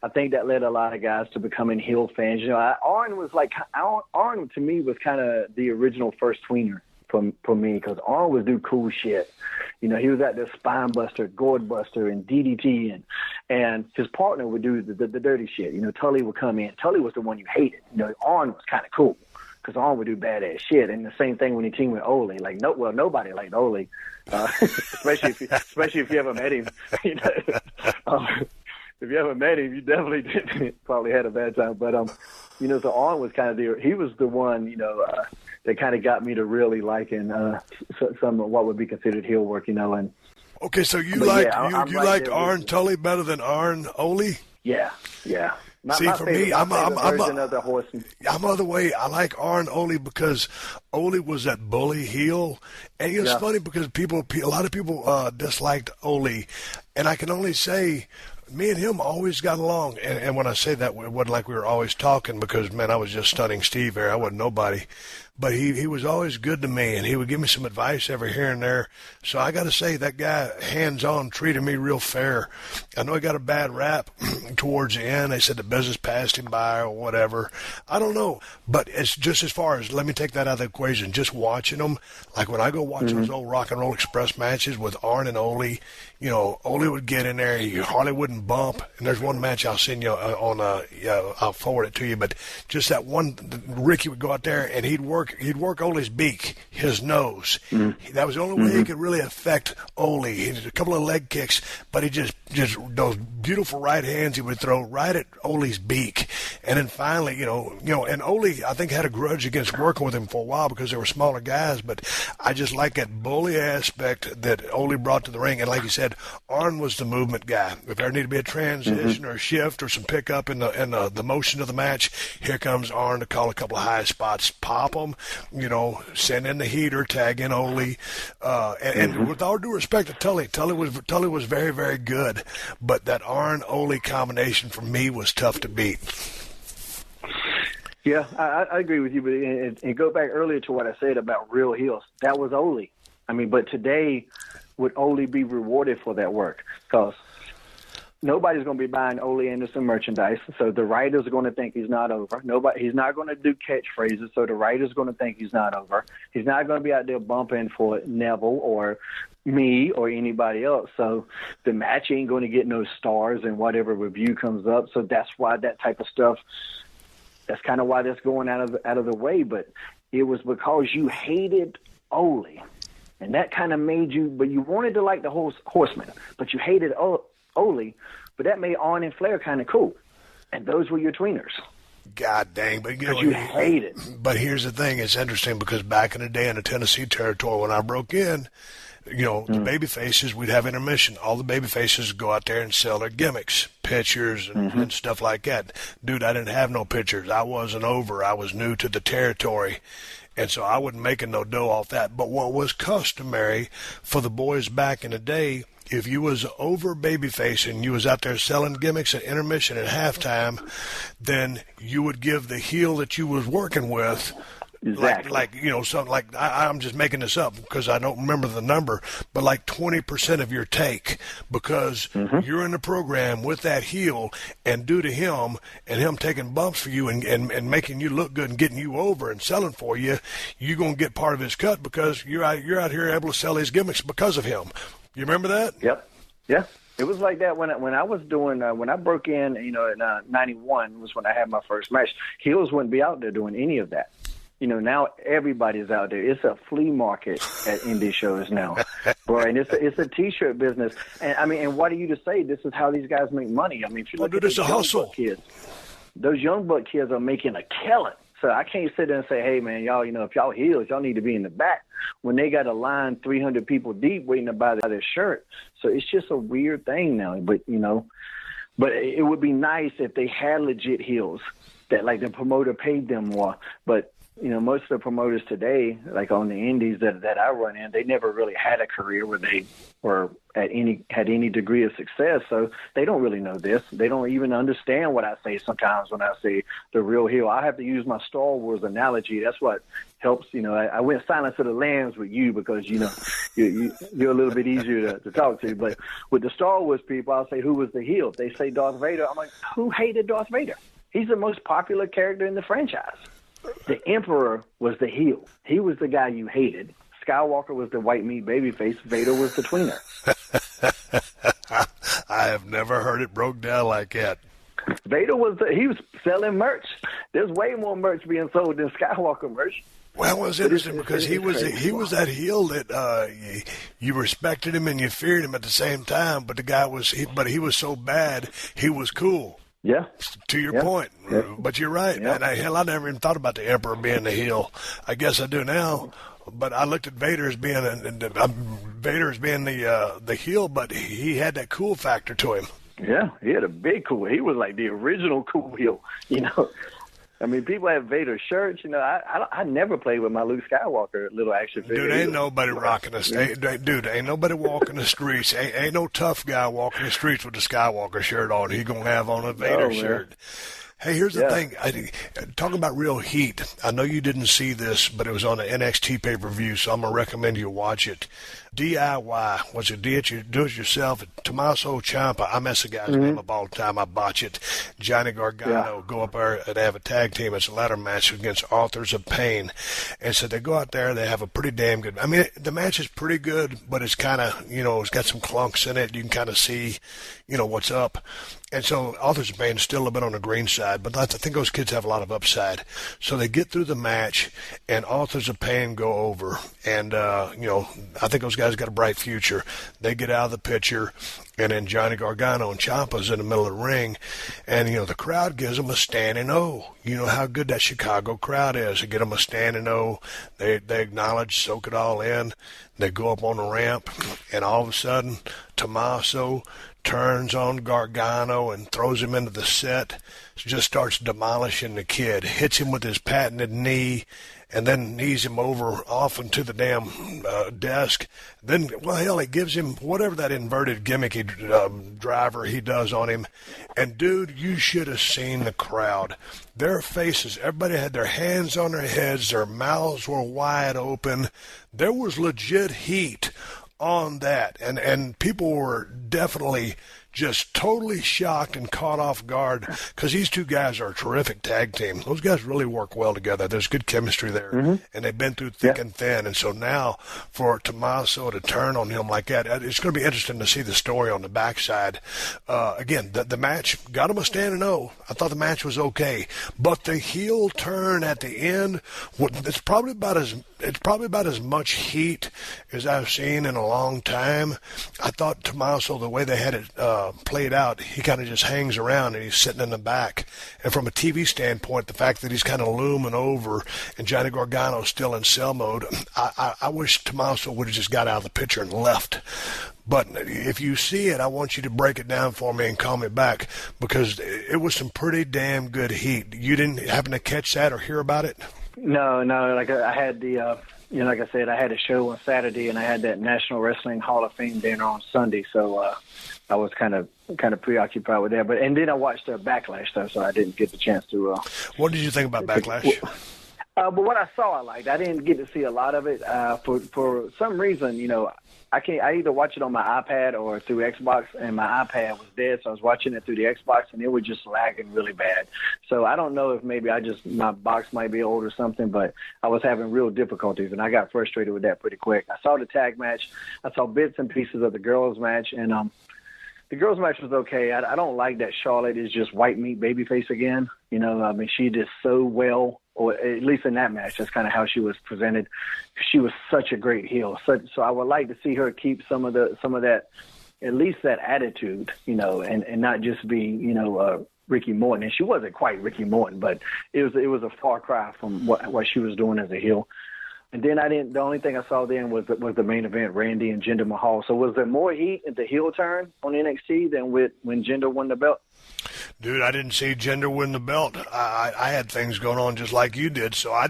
I think that led a lot of guys to becoming heel fans. You know, Arn to me was kind of the original first tweener for me, because Arn would do cool shit. You know, he was at the Spine Buster, Gourd Buster, and DDT, and his partner would do the dirty shit. You know, Tully would come in. Tully was the one you hated. You know, Arn was kind of cool because Arn would do badass shit. And the same thing when he teamed with Ole. Like, nobody liked Ole, especially if you ever met him. You know, if you ever met him, you definitely probably had a bad time. But you know, so Arn was kind of he was the one, you know, that kind of got me to really liking some of what would be considered heel work, you know. And okay, so you liked Arn Tully better than Arn Ole? Yeah. See, for me, I'm other way. I like Arn Ole because Ole was that bully heel, and it's funny because a lot of people disliked Ole, and I can only say, me and him always got along. And when I say that, it wasn't like we were always talking because, man, I was just stunning Steve there. I wasn't nobody. But he was always good to me, and he would give me some advice every here and there. So I got to say, that guy, hands-on, treated me real fair. I know he got a bad rap towards the end. They said the business passed him by or whatever. I don't know. But it's just as far as, let me take that out of the equation, just watching them. Like when I go watch those old Rock and Roll Express matches with Arn and Ole, you know, Ole would get in there. He hardly wouldn't bump. And there's one match I'll send you I'll forward it to you. But just that one, Ricky would go out there and he'd work Ole's beak, his nose. That was the only way he could really affect Ole. He did a couple of leg kicks, but he just those beautiful right hands he would throw right at Ole's beak. And then finally, you know, and Ole, I think, had a grudge against working with him for a while because they were smaller guys, but I just like that bully aspect that Ole brought to the ring. And like you said, Arn was the movement guy. If there needed to be a transition or a shift or some pickup in the motion of the match, here comes Arn to call a couple of high spots, pop them, you know, send in the heater, tag in Ole. And with all due respect to Tully was very, very good, but that Arn Ole combination for me was tough to beat. Yeah, I agree with you, but and go back earlier to what I said about real heels. That was Ole. I mean, but today, would Ole be rewarded for that work? Because nobody's going to be buying Ole Anderson merchandise, so the writers are going to think he's not over. He's not going to do catchphrases, so the writers are going to think he's not over. He's not going to be out there bumping for Neville or me or anybody else. So the match ain't going to get no stars in whatever review comes up. So that's why that type of stuff. That's kind of why that's going out of the way. But it was because you hated Ole, and that kind of made you. But you wanted to like the Horsemen, but you hated Ole. But that made Arn and Flair kind of cool, and those were your tweeners. God dang. But you hate it. But here's the thing. It's interesting because back in the day in the Tennessee territory when I broke in, the baby faces, we'd have intermission. All the baby faces go out there and sell their gimmicks, pictures and stuff like that. Dude, I didn't have no pictures. I wasn't over. I was new to the territory. And so I wasn't making no dough off that. But what was customary for the boys back in the day, if you was over babyface and you was out there selling gimmicks at intermission at halftime, then you would give the heel that you was working with, exactly. Something like, I'm just making this up because I don't remember the number, but like 20% of your take because you're in the program with that heel, and due to him and him taking bumps for you and making you look good and getting you over and selling for you, you're going to get part of his cut because you're out here able to sell his gimmicks because of him. You remember that? Yep. Yeah. It was like that when I was doing when I broke in, in 91 was when I had my first match. Heels wouldn't be out there doing any of that. Now everybody's out there. It's a flea market at indie shows now, bro. And it's a t-shirt business. And what are you to say? This is how these guys make money. I mean, if you look at those young kids, those young buck kids are making a killing. So I can't sit there and say, hey, man, y'all, if y'all heels, y'all need to be in the back when they got a line 300 people deep waiting to buy their shirt. So it's just a weird thing now. But it would be nice if they had legit heels that, like, the promoter paid them more. But, most of the promoters today, like on the indies that I run in, they never really had a career where they were had any degree of success. So they don't really know this. They don't even understand what I say sometimes when I say the real heel. I have to use my Star Wars analogy. That's what helps. I went Silence of the Lambs with you because, you're a little bit easier to talk to. But with the Star Wars people, I'll say, who was the heel? They say Darth Vader. I'm like, who hated Darth Vader? He's the most popular character in the franchise. The Emperor was the heel. He was the guy you hated. Skywalker was the white meat babyface. Vader was the tweener. I have never heard it broke down like that. Vader he was selling merch. There's way more merch being sold than Skywalker merch. Well, it was interesting because he was that heel that you respected him and you feared him at the same time. But the guy he was so bad, he was cool. Yeah. To your point. Yeah. But you're right. Yeah. And I never even thought about the Emperor being the heel. I guess I do now. But I looked at Vader as being the heel, but he had that cool factor to him. Yeah, he had a big cool. He was like the original cool heel. I mean, people have Vader shirts. I never played with my Luke Skywalker little action figure. Dude, ain't nobody rocking the dude. Ain't nobody walking the streets. Ain't no tough guy walking the streets with a Skywalker shirt on. He gonna have on a Vader shirt. Hey, here's the thing. Talking about real heat, I know you didn't see this, but it was on the NXT pay-per-view, so I'm going to recommend you watch it. DIY, what's it, do-it-yourself, Tommaso Ciampa, I mess the guy's name up all the time, I botch it. Johnny Gargano go up there and they have a tag team. It's a ladder match against Authors of Pain. And so they go out there, they have a pretty damn good, I mean, the match is pretty good, but it's kind of, it's got some clunks in it. You can kind of see, what's up. And so Authors of Pain is still a bit on the green side, but I think those kids have a lot of upside. So they get through the match, and Authors of Pain go over. And, I think those guys got a bright future. They get out of the picture, and then Johnny Gargano and Ciampa's in the middle of the ring. And, the crowd gives them a standing O. You know how good that Chicago crowd is. They get them a standing O. They acknowledge, soak it all in. They go up on the ramp, and all of a sudden, Tommaso turns on Gargano and throws him into the set, just starts demolishing the kid, hits him with his patented knee, and then knees him over off into the damn desk. Then, he gives him whatever that inverted gimmicky driver he does on him. And, dude, you should have seen the crowd. Their faces, everybody had their hands on their heads, their mouths were wide open. There was legit heat on that, and people were definitely just totally shocked and caught off guard because these two guys are a terrific tag team. Those guys really work well together. There's good chemistry there, and they've been through thick and thin. And so now for Tommaso to turn on him like that, it's going to be interesting to see the story on the backside. Again, the match got him a standing O. I thought the match was okay, but the heel turn at the end, it's probably about as much heat as I've seen in a long time. I thought Tommaso, the way they had it played out, he kind of just hangs around and he's sitting in the back. And from a TV standpoint, the fact that he's kind of looming over and Johnny Gargano's still in cell mode, I wish Tommaso would have just got out of the picture and left. But if you see it, I want you to break it down for me and call me back, because it was some pretty damn good heat. You didn't happen to catch that or hear about it? No. Like I had the, like I said, I had a show on Saturday and I had that National Wrestling Hall of Fame dinner on Sunday. So I was kind of preoccupied with that. And then I watched Backlash stuff, so I didn't get the chance to. What did you think about Backlash? But what I saw, I liked. I didn't get to see a lot of it for some reason. I either watch it on my iPad or through Xbox, and my iPad was dead, so I was watching it through the Xbox, and it was just lagging really bad. So I don't know if maybe my box might be old or something, but I was having real difficulties, and I got frustrated with that pretty quick. I saw the tag match. I saw bits and pieces of the girls' match, and the girls' match was okay. I don't like that Charlotte is just white meat babyface again. She did so well, or at least in that match, that's kind of how she was presented. She was such a great heel. So I would like to see her keep some of that, at least that attitude, and not just be, Ricky Morton. And she wasn't quite Ricky Morton, but it was a far cry from what she was doing as a heel. And then the only thing I saw then was the main event, Randy and Jinder Mahal. So was there more heat at the heel turn on NXT than when Jinder won the belt? Dude, I didn't see Jinder win the belt. I had things going on just like you did, so I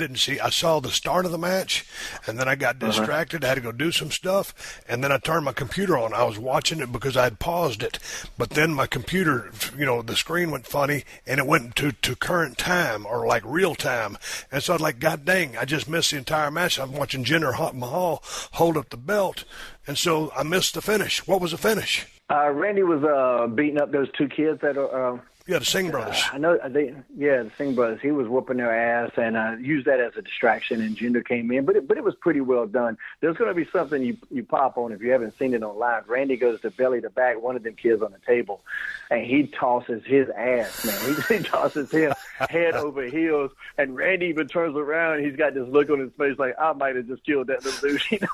saw the start of the match, and then I got distracted. I had to go do some stuff, and then I turned my computer on. I was watching it because I had paused it, but then my computer, the screen went funny, and it went to current time, or like real time, and so I was like, God dang, I just missed the entire match. I'm watching Jinder Mahal hold up the belt, and so I missed the finish. What was the finish? Randy was beating up those two kids that are the Singh brothers. I know the Singh brothers. He was whooping their ass and used that as a distraction, and Jinder came in. But it was pretty well done. There's going to be something you pop on if you haven't seen it online. Randy goes to belly to back one of them kids on the table, and he tosses his ass, man. He tosses him head over heels, and Randy even turns around, and he's got this look on his face like, I might have just killed that little dude,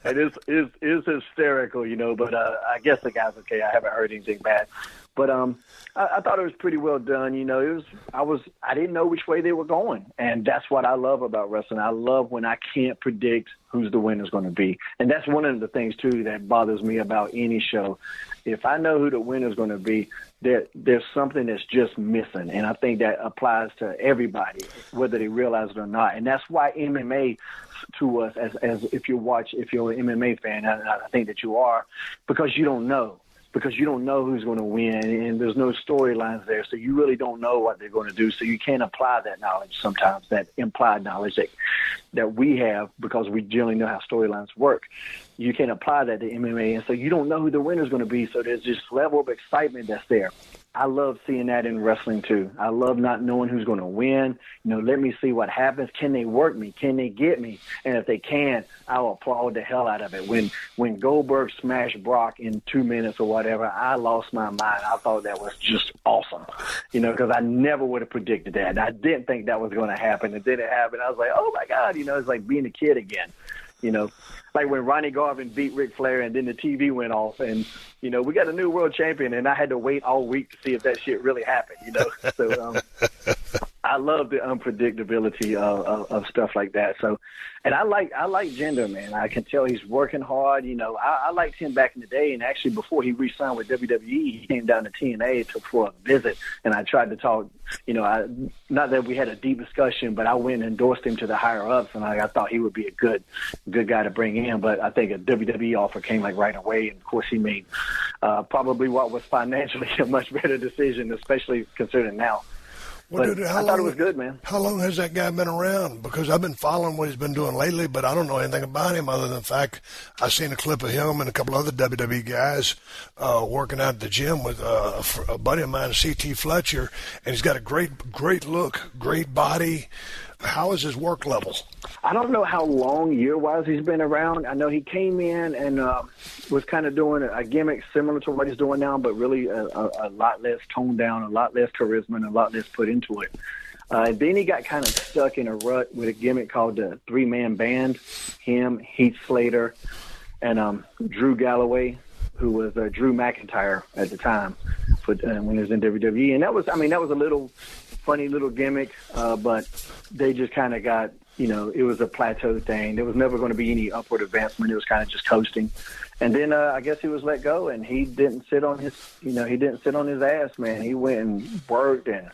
And it's hysterical, but I guess the guy's okay. I haven't heard anything bad. But I thought it was pretty well done. I didn't know which way they were going, and that's what I love about wrestling. I love when I can't predict who's the winner's going to be, and that's one of the things too that bothers me about any show. If I know who the winner's going to be, there's something that's just missing, and I think that applies to everybody, whether they realize it or not. And that's why MMA to us, as if you're an MMA fan, I think that you are, because you don't know. Because you don't know who's going to win, and there's no storylines there, so you really don't know what they're going to do. So you can't apply that knowledge sometimes, that implied knowledge that we have, because we generally know how storylines work. You can't apply that to MMA, and so you don't know who the winner's going to be. So there's this level of excitement that's there. I love seeing that in wrestling too. I love not knowing who's going to win. Let me see what happens. Can they work me? Can they get me? And if they can, I'll applaud the hell out of it. When Goldberg smashed Brock in 2 minutes or whatever, I lost my mind. I thought that was just awesome, because I never would have predicted that. And I didn't think that was going to happen. And then it happened. I was like, oh my God, it's like being a kid again. Like when Ronnie Garvin beat Ric Flair and then the TV went off and, we got a new world champion and I had to wait all week to see if that shit really happened, So I love the unpredictability of stuff like that. So, and I like Jinder, man. I can tell he's working hard. I liked him back in the day, and actually before he re-signed with WWE, he came down to TNA for a visit, and I tried to talk. Not that we had a deep discussion, but I went and endorsed him to the higher ups, and I thought he would be a good guy to bring in. But I think a WWE offer came like right away, and of course he made probably what was financially a much better decision, especially considering now. Well, dude, I thought it was good, man. How long has that guy been around? Because I've been following what he's been doing lately, but I don't know anything about him other than the fact I've seen a clip of him and a couple other WWE guys working out at the gym with a buddy of mine, C.T. Fletcher, and he's got a great look, great body. How is his work level? I don't know how long year-wise he's been around. I know he came in and was kind of doing a gimmick similar to what he's doing now, but really a lot less toned down, a lot less charisma, and a lot less put into it. Then he got kind of stuck in a rut with a gimmick called the three-man band, him, Heath Slater, and Drew Galloway. who was Drew McIntyre at the time when he was in WWE. And that was a little funny little gimmick, but they just kind of got, it was a plateau thing. There was never going to be any upward advancement. It was kind of just coasting. And then I guess he was let go, and he didn't sit on his ass, man. He went and worked, and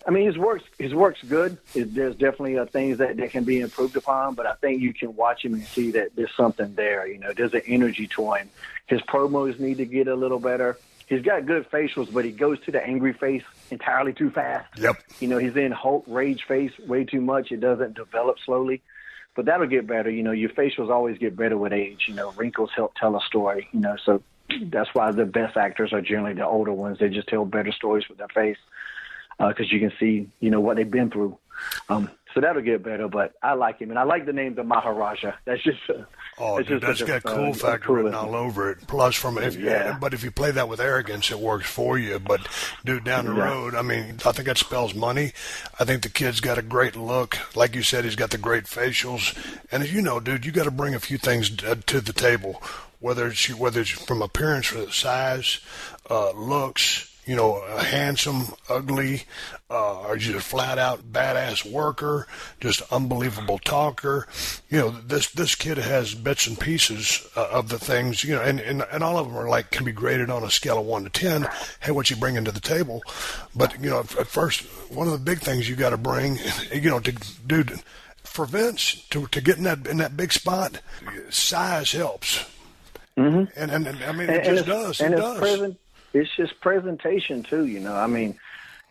I mean, his work's good. There's definitely things that can be improved upon, but I think you can watch him and see that there's something there. There's an energy to him. His promos need to get a little better. He's got good facials, but he goes to the angry face entirely too fast. Yep. He's in Hulk rage face way too much. It doesn't develop slowly. But that'll get better. Your facials always get better with age. Wrinkles help tell a story. So that's why the best actors are generally the older ones. They just tell better stories with their face because you can see, what they've been through. So that'll get better. But I like him, and I like the name the Maharaja. That's just that's got cool factor written all over it. Plus, but if you play that with arrogance, it works for you. But dude, down the road, I mean, I think that spells money. I think the kid's got a great look. Like you said, he's got the great facials. And as you know, dude, you got to bring a few things to the table, whether it's from appearance, size, looks. Handsome, ugly, or just a flat-out badass worker, just unbelievable talker. This kid has bits and pieces of the things, and all of them are can be graded on a scale of 1 to 10. Hey, what you bringing to the table? But, at first, one of the big things you got to bring, for Vince to get in that big spot, size helps. Mm-hmm. And I mean, it just does. It does. It's just presentation too,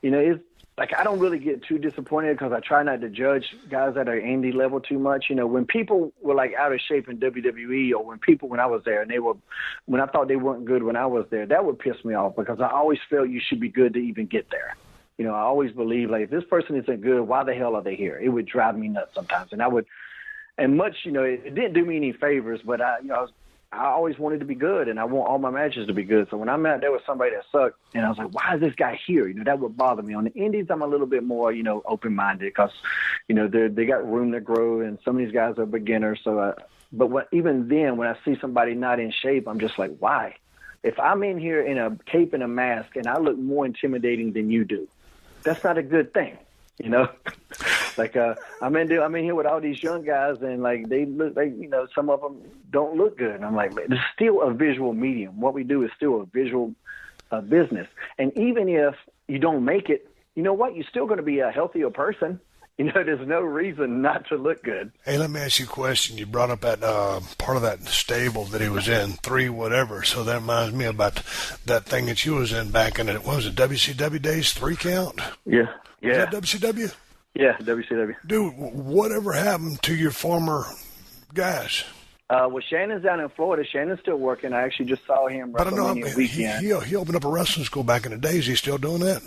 it's like I don't really get too disappointed because I try not to judge guys that are indie level too much. When people were out of shape in WWE, or when I was there and when I thought they weren't good when I was there, that would piss me off because I always felt you should be good to even get there. I always believe if this person isn't good, why the hell are they here? It would drive me nuts sometimes, and it didn't do me any favors, but I always wanted to be good, and I want all my matches to be good. So when I'm out there with somebody that sucked, and I was like, why is this guy here? That would bother me. On the indies, I'm a little bit more, open-minded because, they got room to grow, and some of these guys are beginners. So, even then, when I see somebody not in shape, I'm just like, why? If I'm in here in a cape and a mask and I look more intimidating than you do, that's not a good thing. I'm in here with all these young guys, and they look some of them don't look good. And I'm like, it's still a visual medium. What we do is still a visual business. And even if you don't make it, you know what? You're still going to be a healthier person. There's no reason not to look good. Hey, let me ask you a question. You brought up that part of that stable that he was in, 3 whatever. So that reminds me about that thing that you was in back in WCW days, 3 count? Yeah. Was that WCW? Yeah, WCW. Dude, whatever happened to your former guys? Well, Shannon's down in Florida. Shannon's still working. I actually just saw him WrestleMania weekend. He opened up a wrestling school back in the day. Is he still doing that?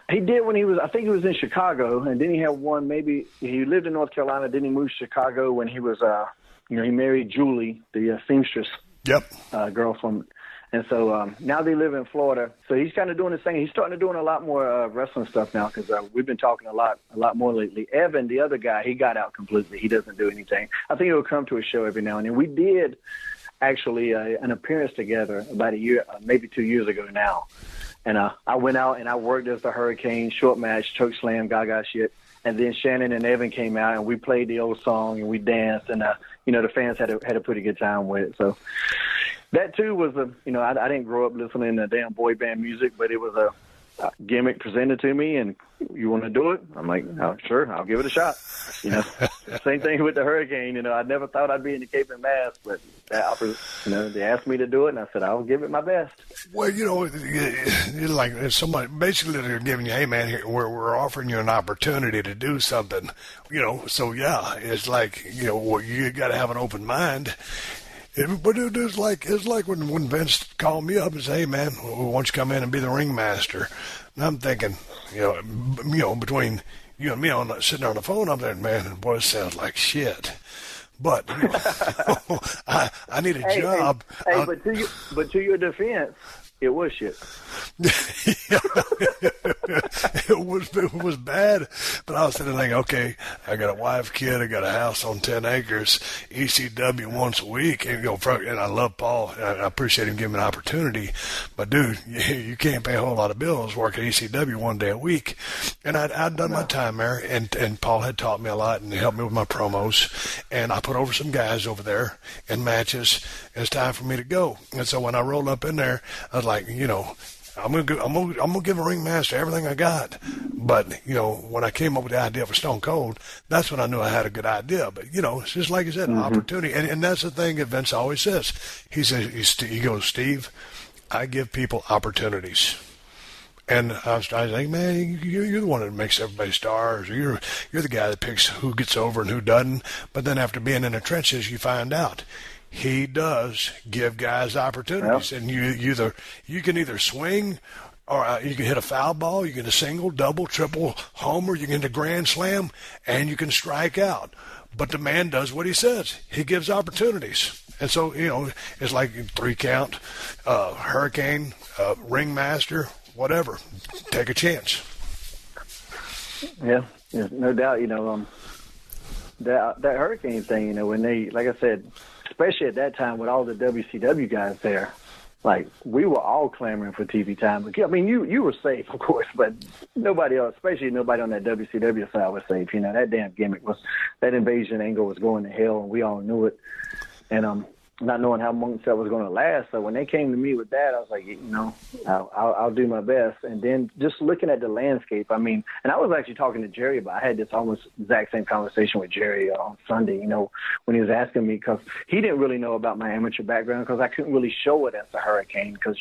He did when I think he was in Chicago, and then he had one, maybe he lived in North Carolina, then he moved to Chicago when he was, he married Julie, the seamstress girl from, and so now they live in Florida. So he's kind of doing his thing. He's starting to doing a lot more wrestling stuff now because we've been talking a lot more lately. Evan, the other guy, he got out completely. He doesn't do anything. I think he'll come to a show every now and then. We did actually an appearance together about a year, maybe 2 years ago now. And I went out and I worked as the Hurricane, short match, choke slam, gaga shit. And then Shannon and Evan came out and we played the old song and we danced. And, the fans had a pretty good time with it. So that, too, was I didn't grow up listening to damn boy band music, but it was a gimmick presented to me. And you want to do it? I'm like, oh, sure, I'll give it a shot. Same thing with the Hurricane. I never thought I'd be in the cape and mask, but they asked me to do it, and I said, I'll give it my best. Well, you're like somebody basically they're giving you, hey man, here, we're offering you an opportunity to do something, So yeah, it's like you got to have an open mind. But it's like when Vince called me up and said, hey man, why don't you come in and be the ringmaster? And I'm thinking, between you and me sitting there on the phone, I'm thinking, man, boy, it sounds like shit. But I need a job. Hey, but to your defense, it was shit. It was bad, but I was sitting there thinking, okay, I got a wife, kid, I got a house on 10 acres, ECW once a week, and I love Paul, and I appreciate him giving me an opportunity, but dude, you can't pay a whole lot of bills working ECW one day a week, and I'd done my time there, and Paul had taught me a lot, and he helped me with my promos, and I put over some guys over there in matches, and it's time for me to go, and so when I rolled up in there, I was like, I'm gonna give a ringmaster everything I got. But, when I came up with the idea for Stone Cold, that's when I knew I had a good idea. But, it's just like you said, an opportunity. And that's the thing that Vince always says. He goes, Steve, I give people opportunities. And I was like, man, you're the one that makes everybody stars. You're the guy that picks who gets over and who doesn't. But then after being in the trenches, you find out. He does give guys opportunities, and you can either swing, or you can hit a foul ball, you can hit a single, double, triple, homer, you can hit a grand slam, and you can strike out. But the man does what he says. He gives opportunities. And so, it's like 3 count, hurricane, ringmaster, whatever. Take a chance. Yeah, no doubt. That hurricane thing, when they, like I said, especially at that time with all the WCW guys there, like, we were all clamoring for TV time. I mean, you were safe, of course, but nobody else, especially nobody on that WCW side, was safe. That damn gimmick that invasion angle was going to hell, and we all knew it. And not knowing how long that was going to last. So when they came to me with that, I was like, I'll do my best. And then just looking at the landscape, I mean, and I was actually talking to Jerry about, I had this almost exact same conversation with Jerry on Sunday, when he was asking me, because he didn't really know about my amateur background, because I couldn't really show it as the Hurricane, because,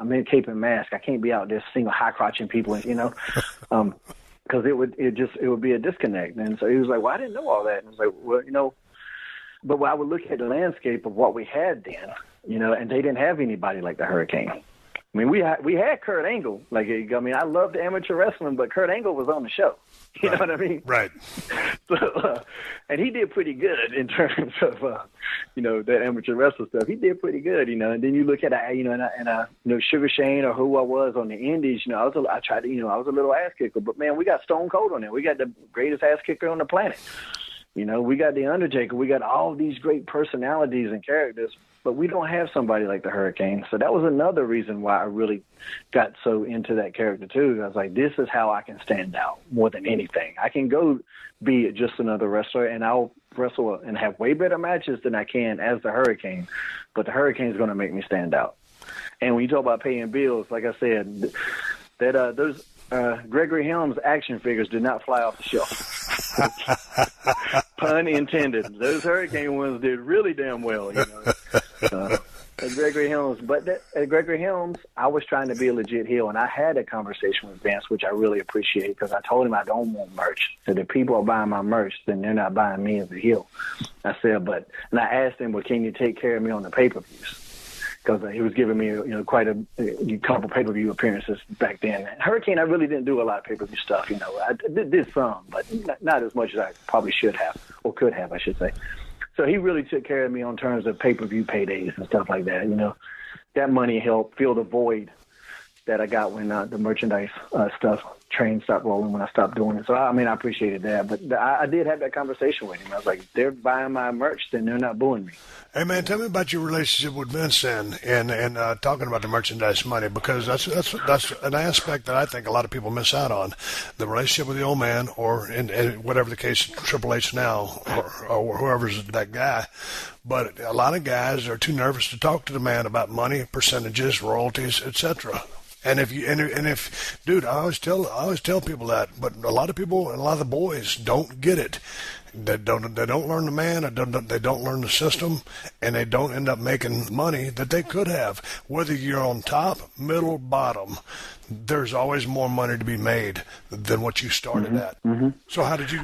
I'm in cape and mask. I can't be out there single high-crotching people, because it would be a disconnect. And so he was like, well, I didn't know all that. And I was like, well, but when I would look at the landscape of what we had then, and they didn't have anybody like the Hurricane. I mean, we had Kurt Angle. I loved amateur wrestling, but Kurt Angle was on the show. You know what I mean? Right. So, and he did pretty good in terms of, that amateur wrestling stuff. He did pretty good, And then you look at, Sugar Shane or who I was on the Indies. I was a little ass kicker, but man, we got Stone Cold on there. We got the greatest ass kicker on the planet. We got The Undertaker. We got all these great personalities and characters, but we don't have somebody like the Hurricane. So that was another reason why I really got so into that character, too. I was like, this is how I can stand out more than anything. I can go be just another wrestler, and I'll wrestle and have way better matches than I can as the Hurricane, but the Hurricane is going to make me stand out. And when you talk about paying bills, like I said, that those Gregory Helms action figures did not fly off the shelf. Pun intended. Those Hurricane ones did really damn well, At Gregory Helms, at Gregory Helms, I was trying to be a legit heel, and I had a conversation with Vince, which I really appreciate, because I told him I don't want merch. So if people are buying my merch, then they're not buying me as a heel. I said, and I asked him, well, can you take care of me on the pay-per-views? Because he was giving me, quite a couple pay-per-view appearances back then. Hurricane, I really didn't do a lot of pay-per-view stuff, I did some, but not as much as I probably should have, or could have, I should say. So he really took care of me on terms of pay-per-view paydays and stuff like that. That money helped fill the void that I got when the merchandise train stopped rolling when I stopped doing it. So, I appreciated that. But I did have that conversation with him. I was like, they're buying my merch, then they're not booing me. Hey, man, tell me about your relationship with Vince and talking about the merchandise money, because that's an aspect that I think a lot of people miss out on. The relationship with the old man, or in whatever the case, Triple H now, or whoever's that guy. But a lot of guys are too nervous to talk to the man about money, percentages, royalties, etc. And if dude, I always tell people that, but a lot of people and a lot of the boys don't get it. They don't learn the man, they don't learn the system, and they don't end up making money that they could have. Whether you're on top, middle, bottom, there's always more money to be made than what you started at. Mm-hmm. So how did you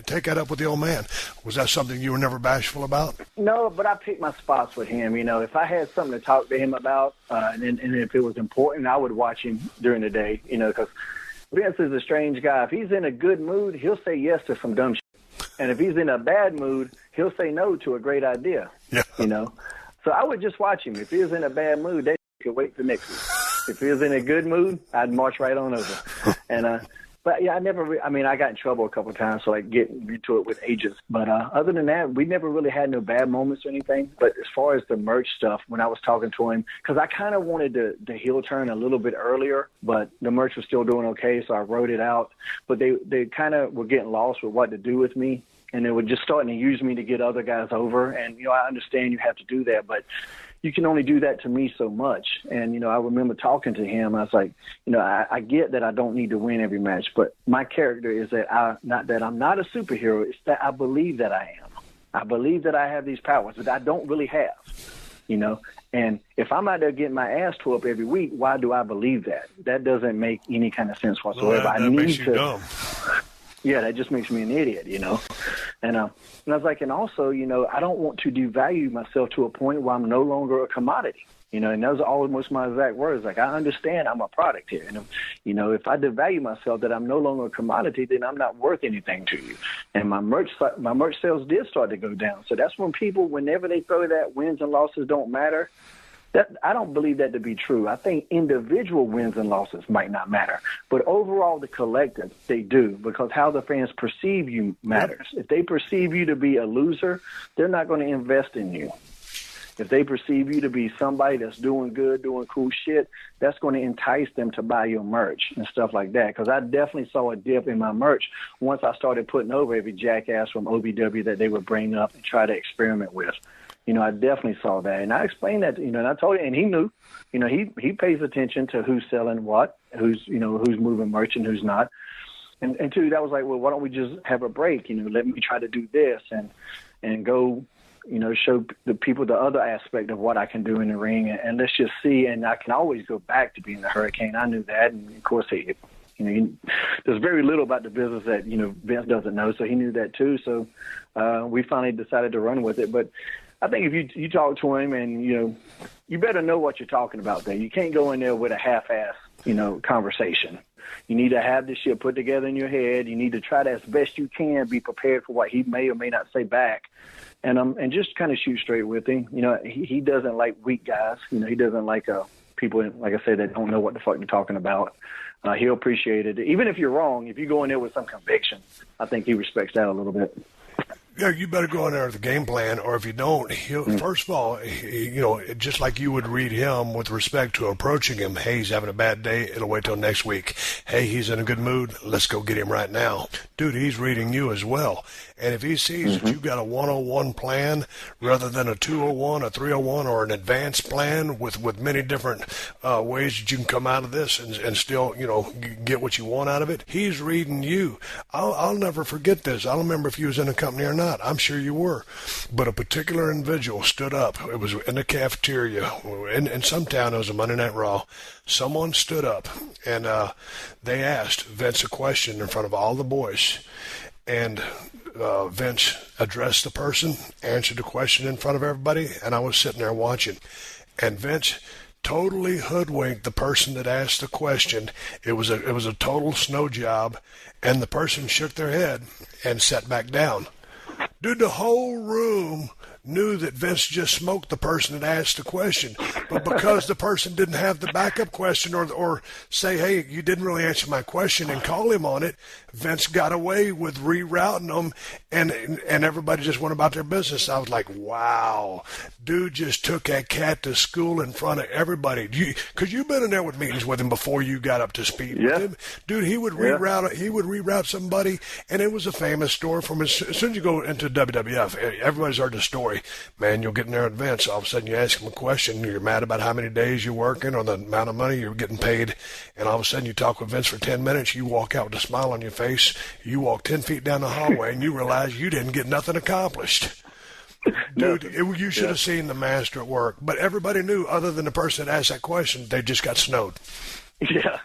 take that up with the old man? Was that something you were never bashful about? No, but I picked my spots with him. If I had something to talk to him about, and if it was important, I would watch him during the day. Because Vince is a strange guy. If he's in a good mood, he'll say yes to some dumb shit. And if he's in a bad mood, he'll say no to a great idea. Yeah. So I would just watch him. If he was in a bad mood, that could wait for next week. If he was in a good mood, I'd march right on over. And but yeah, I got in trouble a couple of times, so like getting into it with agents. But other than that, we never really had no bad moments or anything. But as far as the merch stuff, when I was talking to him, because I kind of wanted the heel turn a little bit earlier, but the merch was still doing okay, so I wrote it out. But they kind of were getting lost with what to do with me. And they were just starting to use me to get other guys over. And, I understand you have to do that, but you can only do that to me so much. And, I remember talking to him. I was like, I get that I don't need to win every match, but my character is that I'm not a superhero. It's that I believe that I am. I believe that I have these powers that I don't really have, And if I'm out there getting my ass tore up every week, why do I believe that? That doesn't make any kind of sense whatsoever. Well, that makes you dumb. Yeah, that just makes me an idiot, And I was like, and also, I don't want to devalue myself to a point where I'm no longer a commodity, and those are almost my exact words. Like, I understand I'm a product here. And, if I devalue myself that I'm no longer a commodity, then I'm not worth anything to you. And my merch sales did start to go down. So that's when people, whenever they throw that wins and losses don't matter, that I don't believe that to be true. I think individual wins and losses might not matter, but overall the collective, they do, because how the fans perceive you matters. If they perceive you to be a loser, they're not going to invest in you. If they perceive you to be somebody that's doing good, doing cool shit, that's going to entice them to buy your merch and stuff like that. Because I definitely saw a dip in my merch once I started putting over every jackass from OVW that they would bring up and try to experiment with. I definitely saw that. And I explained that, and I told him, and he knew, he pays attention to who's selling what, who's moving merch and who's not. And two, that was like, well, why don't we just have a break? Let me try to do this and go, show the people the other aspect of what I can do in the ring. And let's just see. And I can always go back to being the Hurricane. I knew that. And of course, there's very little about the business that, Vince doesn't know. So he knew that too. So we finally decided to run with it. But I think if you talk to him and, you better know what you're talking about there. You can't go in there with a half-ass, conversation. You need to have this shit put together in your head. You need to try to, as best you can, be prepared for what he may or may not say back. And just kind of shoot straight with him. He doesn't like weak guys. He doesn't like people, like I said, that don't know what the fuck you're talking about. He'll appreciate it. Even if you're wrong, if you go in there with some conviction, I think he respects that a little bit. Yeah, you better go in there with a game plan, or if you don't, first of all, just like you would read him with respect to approaching him, hey, he's having a bad day, it'll wait till next week. Hey, he's in a good mood, let's go get him right now. Dude, he's reading you as well. And if he sees that you've got a 101 plan rather than a 201, a 301, or an advanced plan with many different ways that you can come out of this and still, get what you want out of it, he's reading you. I'll never forget this. I don't remember if you was in a company or not. I'm sure you were. But a particular individual stood up. It was in the cafeteria. In some town, it was a Monday Night Raw. Someone stood up, and they asked Vince a question in front of all the boys. And Vince addressed the person, answered the question in front of everybody, and I was sitting there watching. And Vince totally hoodwinked the person that asked the question. It was a total snow job, and the person shook their head and sat back down. Dude, the whole room knew that Vince just smoked the person that asked the question. But because the person didn't have the backup question or say, hey, you didn't really answer my question and call him on it, Vince got away with rerouting them, and everybody just went about their business. I was like, wow, dude just took that cat to school in front of everybody. Because you've been in there with meetings with him before you got up to speed with him. Dude, he would reroute somebody, and it was a famous story from as soon as you go into WWF, everybody's heard the story. Man, you'll get in there at Vince, all of a sudden you ask him a question, you're mad about how many days you're working or the amount of money you're getting paid, and all of a sudden you talk with Vince for 10 minutes, you walk out with a smile on your face, you walk 10 feet down the hallway, and you realize you didn't get nothing accomplished. Dude, you should have seen the master at work. But everybody knew, other than the person that asked that question, they just got snowed. Yeah.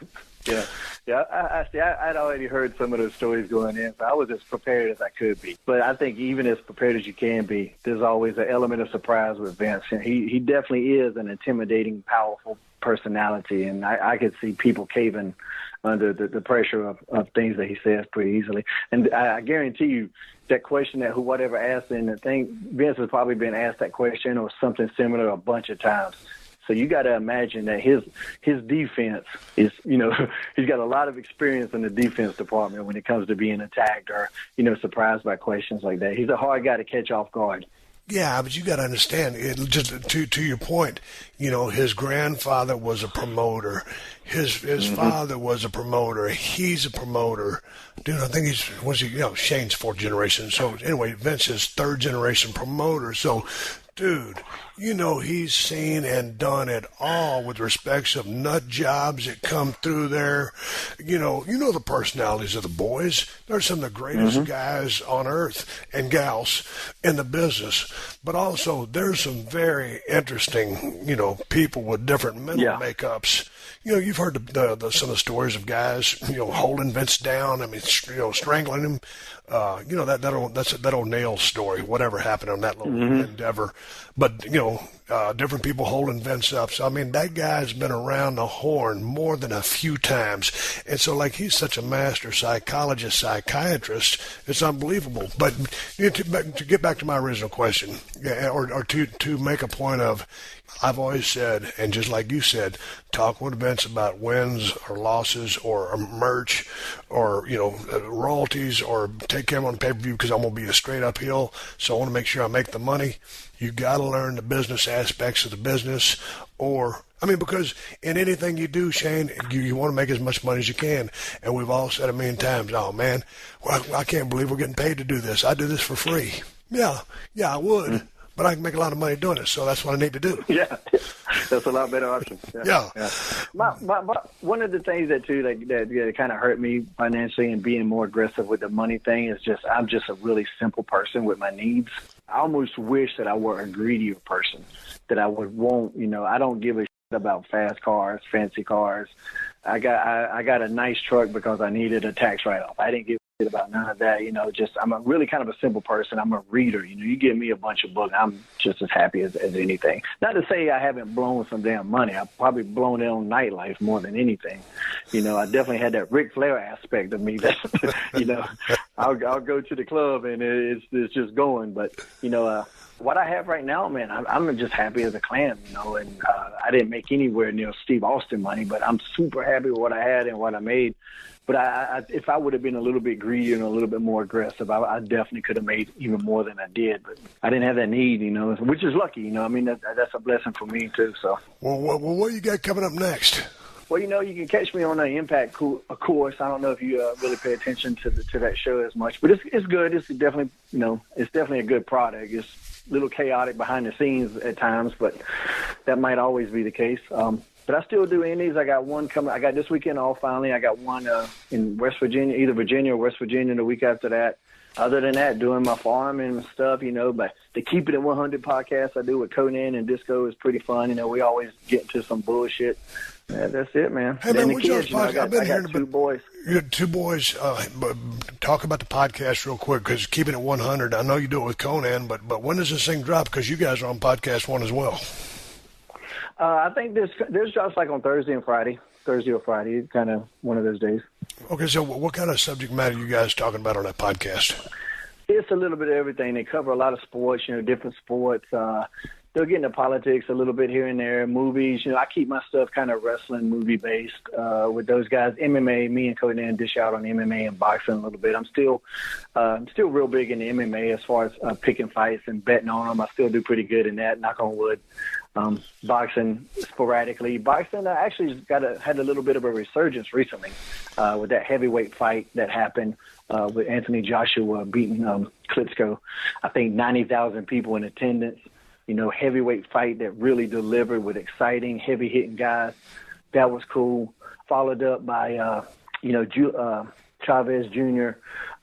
I'd already heard some of those stories going in, so I was as prepared as I could be. But I think even as prepared as you can be, there's always an element of surprise with Vince. And he definitely is an intimidating, powerful personality, and I could see people caving under the pressure of things that he says pretty easily. And I guarantee you, that question that whoever asked in the thing, Vince has probably been asked that question or something similar a bunch of times. So you got to imagine that his defense is, he's got a lot of experience in the defense department when it comes to being attacked or, surprised by questions like that. He's a hard guy to catch off guard. Yeah, but you got to understand, just to your point, his grandfather was a promoter. His father was a promoter. He's a promoter. Dude, I think Shane's fourth generation. So anyway, Vince is third generation promoter. So, dude, he's seen and done it all with respects of nut jobs that come through there. The personalities of the boys. They're some of the greatest guys on earth and gals in the business. But also, there's some very interesting, people with different mental makeups. You've heard some of the stories of guys, holding Vince down. I mean, strangling him. That old nail story, whatever happened on that little endeavor. But, different people holding Vince up. So, I mean, that guy's been around the horn more than a few times. And so, he's such a master psychologist, psychiatrist, it's unbelievable. But to get back to my original question, or to make a point of, I've always said, and just like you said, talk with Vince about wins or losses or merch or, royalties or take him on pay-per-view because I'm going to be a straight uphill. So I want to make sure I make the money. You got to learn the business aspects of the business because in anything you do, Shane, you want to make as much money as you can. And we've all said a million times, oh, man, well, I can't believe we're getting paid to do this. I do this for free. Yeah, I would. But I can make a lot of money doing it, so that's what I need to do. Yeah, that's a lot better option. Yeah. My one of the things that kind of hurt me financially and being more aggressive with the money thing is I'm just a really simple person with my needs. I almost wish that I were a greedier person, that I would want, I don't give a shit about fast cars, fancy cars. I got a nice truck because I needed a tax write-off. I didn't give a shit about none of that. I'm a really kind of a simple person. I'm a reader. You give me a bunch of books, I'm just as happy as anything. Not to say I haven't blown some damn money. I've probably blown it on nightlife more than anything. I definitely had that Ric Flair aspect of me that, I'll go to the club and it's just going. But, what I have right now, man, I'm just happy as a clam, and I didn't make anywhere near Steve Austin money, but I'm super happy with what I had and what I made. But if I would have been a little bit greedy and a little bit more aggressive, I definitely could have made even more than I did. But I didn't have that need, which is lucky, that's a blessing for me too. So. Well, what you got coming up next? Well, you can catch me on the Impact course. I don't know if you really pay attention to that show as much, but it's good. It's definitely, it's definitely a good product. It's a little chaotic behind the scenes at times, but that might always be the case. But I still do indies. I got one coming. I got this weekend off finally. I got one in West Virginia, either Virginia or West Virginia the week after that. Other than that, doing my farm and stuff, but the Keep It at 100 podcast I do with Conan and Disco is pretty fun. We always get into some bullshit. Yeah, that's it, man. Hey, man, what's your podcast? I've been hearing two boys. You got two boys. Talk about the podcast real quick, because Keep It at 100. I know you do it with Conan, but when does this thing drop? Because you guys are on PodcastOne as well. I think this drops on Thursday or Friday, kind of one of those days. Okay, so what kind of subject matter are you guys talking about on that podcast? It's a little bit of everything. They cover a lot of sports, different sports. They'll get into politics a little bit here and there, movies. I keep my stuff kind of wrestling, movie-based with those guys. MMA, me and Conan dish out on MMA and boxing a little bit. I'm still real big in the MMA as far as picking fights and betting on them. I still do pretty good in that, knock on wood. Boxing sporadically. Boxing actually had a little bit of a resurgence recently with that heavyweight fight that happened with Anthony Joshua beating Klitschko. I think 90,000 people in attendance. Heavyweight fight that really delivered with exciting, heavy-hitting guys. That was cool. Followed up by, Chavez Jr.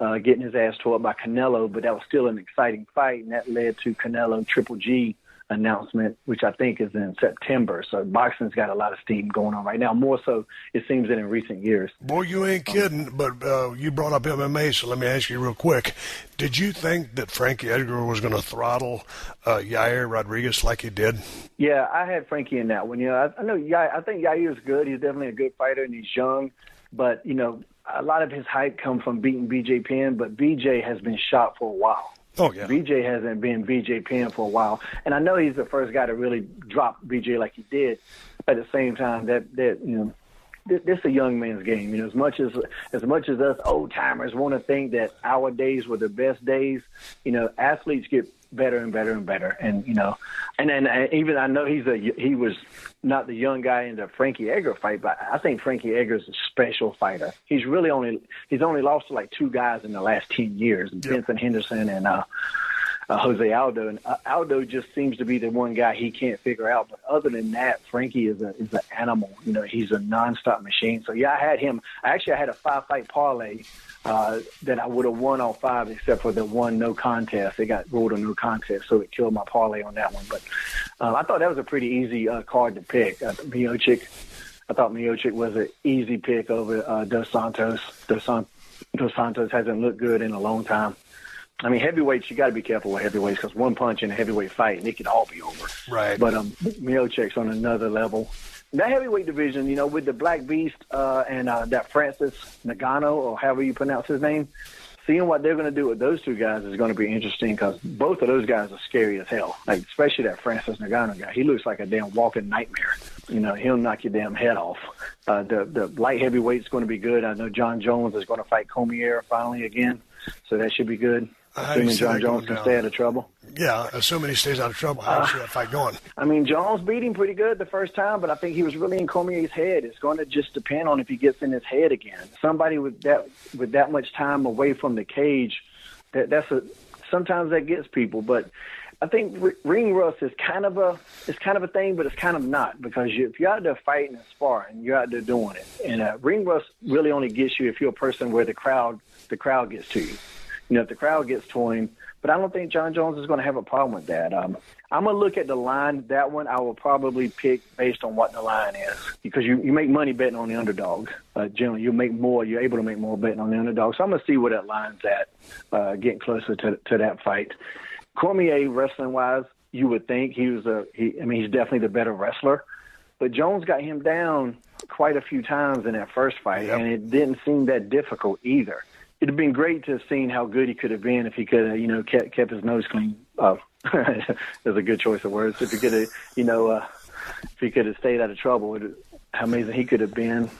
Getting his ass tore up by Canelo, but that was still an exciting fight, and that led to Canelo Triple G announcement, which I think is in September. So boxing's got a lot of steam going on right now, more so it seems than in recent years. Boy, you ain't kidding, but you brought up MMA, so let me ask you real quick. Did you think that Frankie Edgar was going to throttle Yair Rodriguez like he did? Yeah, I had Frankie in that one. I know I think Yair's good. He's definitely a good fighter, and he's young. But, a lot of his hype comes from beating BJ Penn, but BJ has been shot for a while. Oh, yeah. BJ hasn't been BJ Penn for a while. And I know he's the first guy to really drop BJ like he did. At the same time, that you know, this is a young man's game. You know, as much as us old timers want to think that our days were the best days, you know, athletes get better and better and better. And, you know, and then even I know he was not the young guy in the Frankie Edgar fight, but I think Frankie Edgar is a special fighter. He's only lost to like 2 guys in the last 10 years, Vincent Henderson and Jose Aldo. And Aldo just seems to be the one guy he can't figure out. But other than that, Frankie is an animal. You know, he's a nonstop machine. So yeah, I had him. I had a 5-fight parlay that I would have won all 5 except for the one no contest. They got ruled a no contest, so it killed my parlay on that one. But I thought that was a pretty easy card to pick. Miocic, I thought Miocic was an easy pick over Dos Santos. Dos Santos hasn't looked good in a long time. I mean, heavyweights, you got to be careful with heavyweights because one punch in a heavyweight fight and it could all be over. Right. But Miocic's on another level. That heavyweight division, you know, with the Black Beast and that Francis Ngannou, or however you pronounce his name, seeing what they're going to do with those 2 guys is going to be interesting because both of those guys are scary as hell. Like, especially that Francis Ngannou guy. He looks like a damn walking nightmare. You know, he'll knock your damn head off. The light heavyweight's going to be good. I know John Jones is going to fight Cormier finally again, so that should be good. Assuming John Jones can stay out of trouble. Yeah, assuming he stays out of trouble. How do you see that fight going? I mean, Jones beat him pretty good the first time, but I think he was really in Cormier's head. It's going to just depend on if he gets in his head again. Somebody with that much time away from the cage, sometimes that gets people. But I think ring rust is kind of a thing, but it's kind of not, because if you're out there fighting and sparring, you're out there doing it. And ring rust really only gets you if you're a person where the crowd gets to you. You know, if the crowd gets to him. But I don't think John Jones is going to have a problem with that. I'm going to look at the line. That one I will probably pick based on what the line is, because you make money betting on the underdog. Generally, you're able to make more betting on the underdog. So I'm going to see where that line's at, getting closer to that fight. Cormier, wrestling-wise, you would think he's definitely the better wrestler. But Jones got him down quite a few times in that first fight, and it didn't seem that difficult either. It'd have been great to have seen how good he could have been if he could have, you know, kept his nose clean. That's a good choice of words. If he could have, you know, if he could have stayed out of trouble, how amazing he could have been.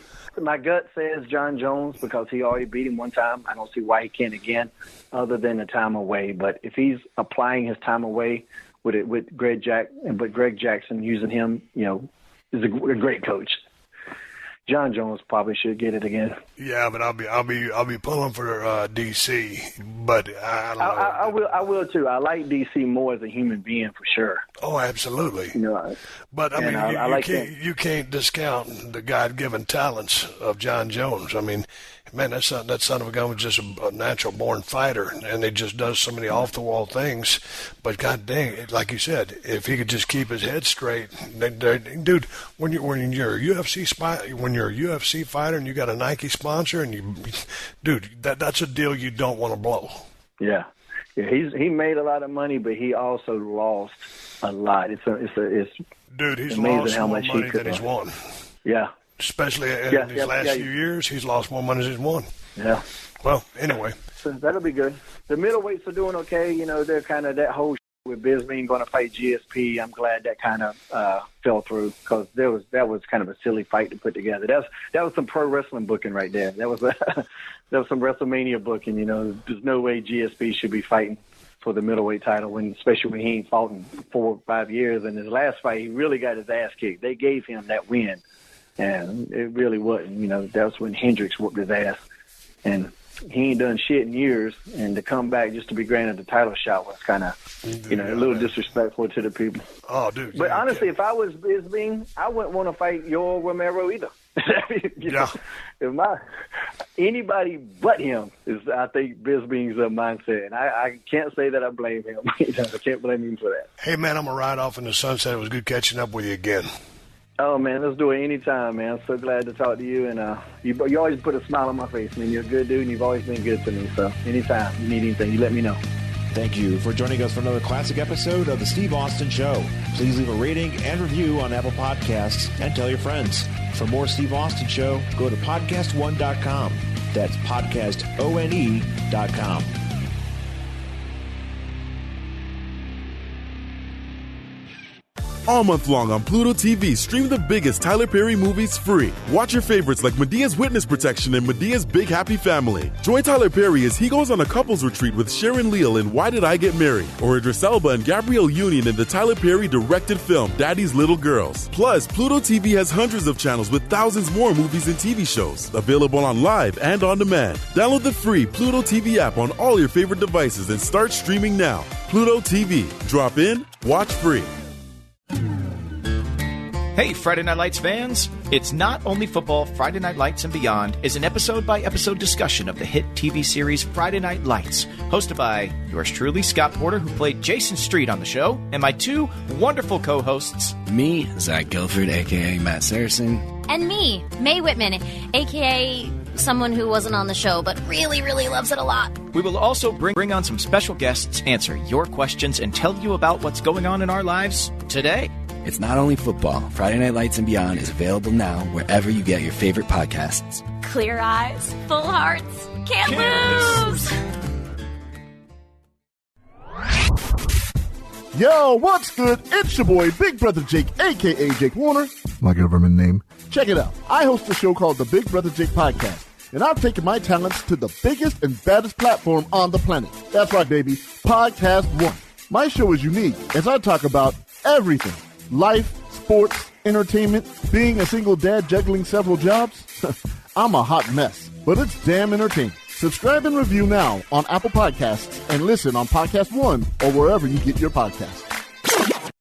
My gut says John Jones, because he already beat him one time. I don't see why he can't again, other than the time away. But if he's applying his time away with Greg Jackson using him, you know, is a great coach. John Jones probably should get it again. Yeah, but I'll be pulling for DC. But I don't know. I will too. I like DC more as a human being for sure. Oh, absolutely. You know, but I mean, you can't discount the God-given talents of John Jones. I mean, man, that son of a gun was just a natural-born fighter, and he just does so many off-the-wall things. But God dang, like you said, if he could just keep his head straight, dude, when you're a UFC fighter and you got a Nike sponsor, and that's a deal you don't want to blow. Yeah, he made a lot of money, but he also lost a lot. It's dude, he's amazing lost how more much money than he's won. Yeah. Especially in these last few years, he's lost more money than he's won. Yeah. Well, anyway. So that'll be good. The middleweights are doing okay. You know, they're kind of that whole with Bisping going to fight GSP. I'm glad that kind of fell through, because that was kind of a silly fight to put together. That was some pro wrestling booking right there. That was some WrestleMania booking. You know, there's no way GSP should be fighting for the middleweight title, especially when he ain't fought in 4 or 5 years. And his last fight, he really got his ass kicked. They gave him that win. And it really wasn't, you know, that was when Hendricks whooped his ass. And he ain't done shit in years. And to come back just to be granted the title shot was kind of, you know, a little disrespectful to the people. Oh, dude. But honestly, if I was Bisping, I wouldn't want to fight Yoel Romero either. Anybody but him is, I think, Bisping's mindset. And I can't say that I blame him. I can't blame him for that. Hey, man, I'm going to ride off in the sunset. It was good catching up with you again. Oh, man, let's do it anytime, man. I'm so glad to talk to you. And you always put a smile on my face, man. You're a good dude, and you've always been good to me. So anytime you need anything, you let me know. Thank you for joining us for another classic episode of The Steve Austin Show. Please leave a rating and review on Apple Podcasts and tell your friends. For more Steve Austin Show, go to podcastone.com. That's podcastone.com. All month long on Pluto TV, stream the biggest Tyler Perry movies free. Watch your favorites like Medea's Witness Protection and Medea's Big Happy Family. Join Tyler Perry as he goes on a couples retreat with Sharon Leal in Why Did I Get Married? Or Idris Elba and Gabrielle Union in the Tyler Perry directed film Daddy's Little Girls. Plus, Pluto TV has hundreds of channels with thousands more movies and TV shows. Available on live and on demand. Download the free Pluto TV app on all your favorite devices and start streaming now. Pluto TV. Drop in, watch free. Hey, Friday Night Lights fans! It's Not Only Football, Friday Night Lights and Beyond is an episode-by-episode discussion of the hit TV series Friday Night Lights, hosted by yours truly, Scott Porter, who played Jason Street on the show, and my two wonderful co-hosts. Me, Zach Guilford, a.k.a. Matt Saracen. And me, Mae Whitman, a.k.a. someone who wasn't on the show but really, really loves it a lot. We will also bring on some special guests, answer your questions, and tell you about what's going on in our lives today. It's Not Only Football. Friday Night Lights and Beyond is available now wherever you get your favorite podcasts. Clear eyes, full hearts, can't lose! Yo, what's good? It's your boy, Big Brother Jake, a.k.a. Jake Warner. My government name. Check it out. I host a show called the Big Brother Jake Podcast, and I've taken my talents to the biggest and baddest platform on the planet. That's right, baby. PodcastOne. My show is unique as I talk about everything. Life, sports, entertainment, being a single dad juggling several jobs. I'm a hot mess, but it's damn entertaining. Subscribe and review now on Apple Podcasts and listen on PodcastOne or wherever you get your podcasts.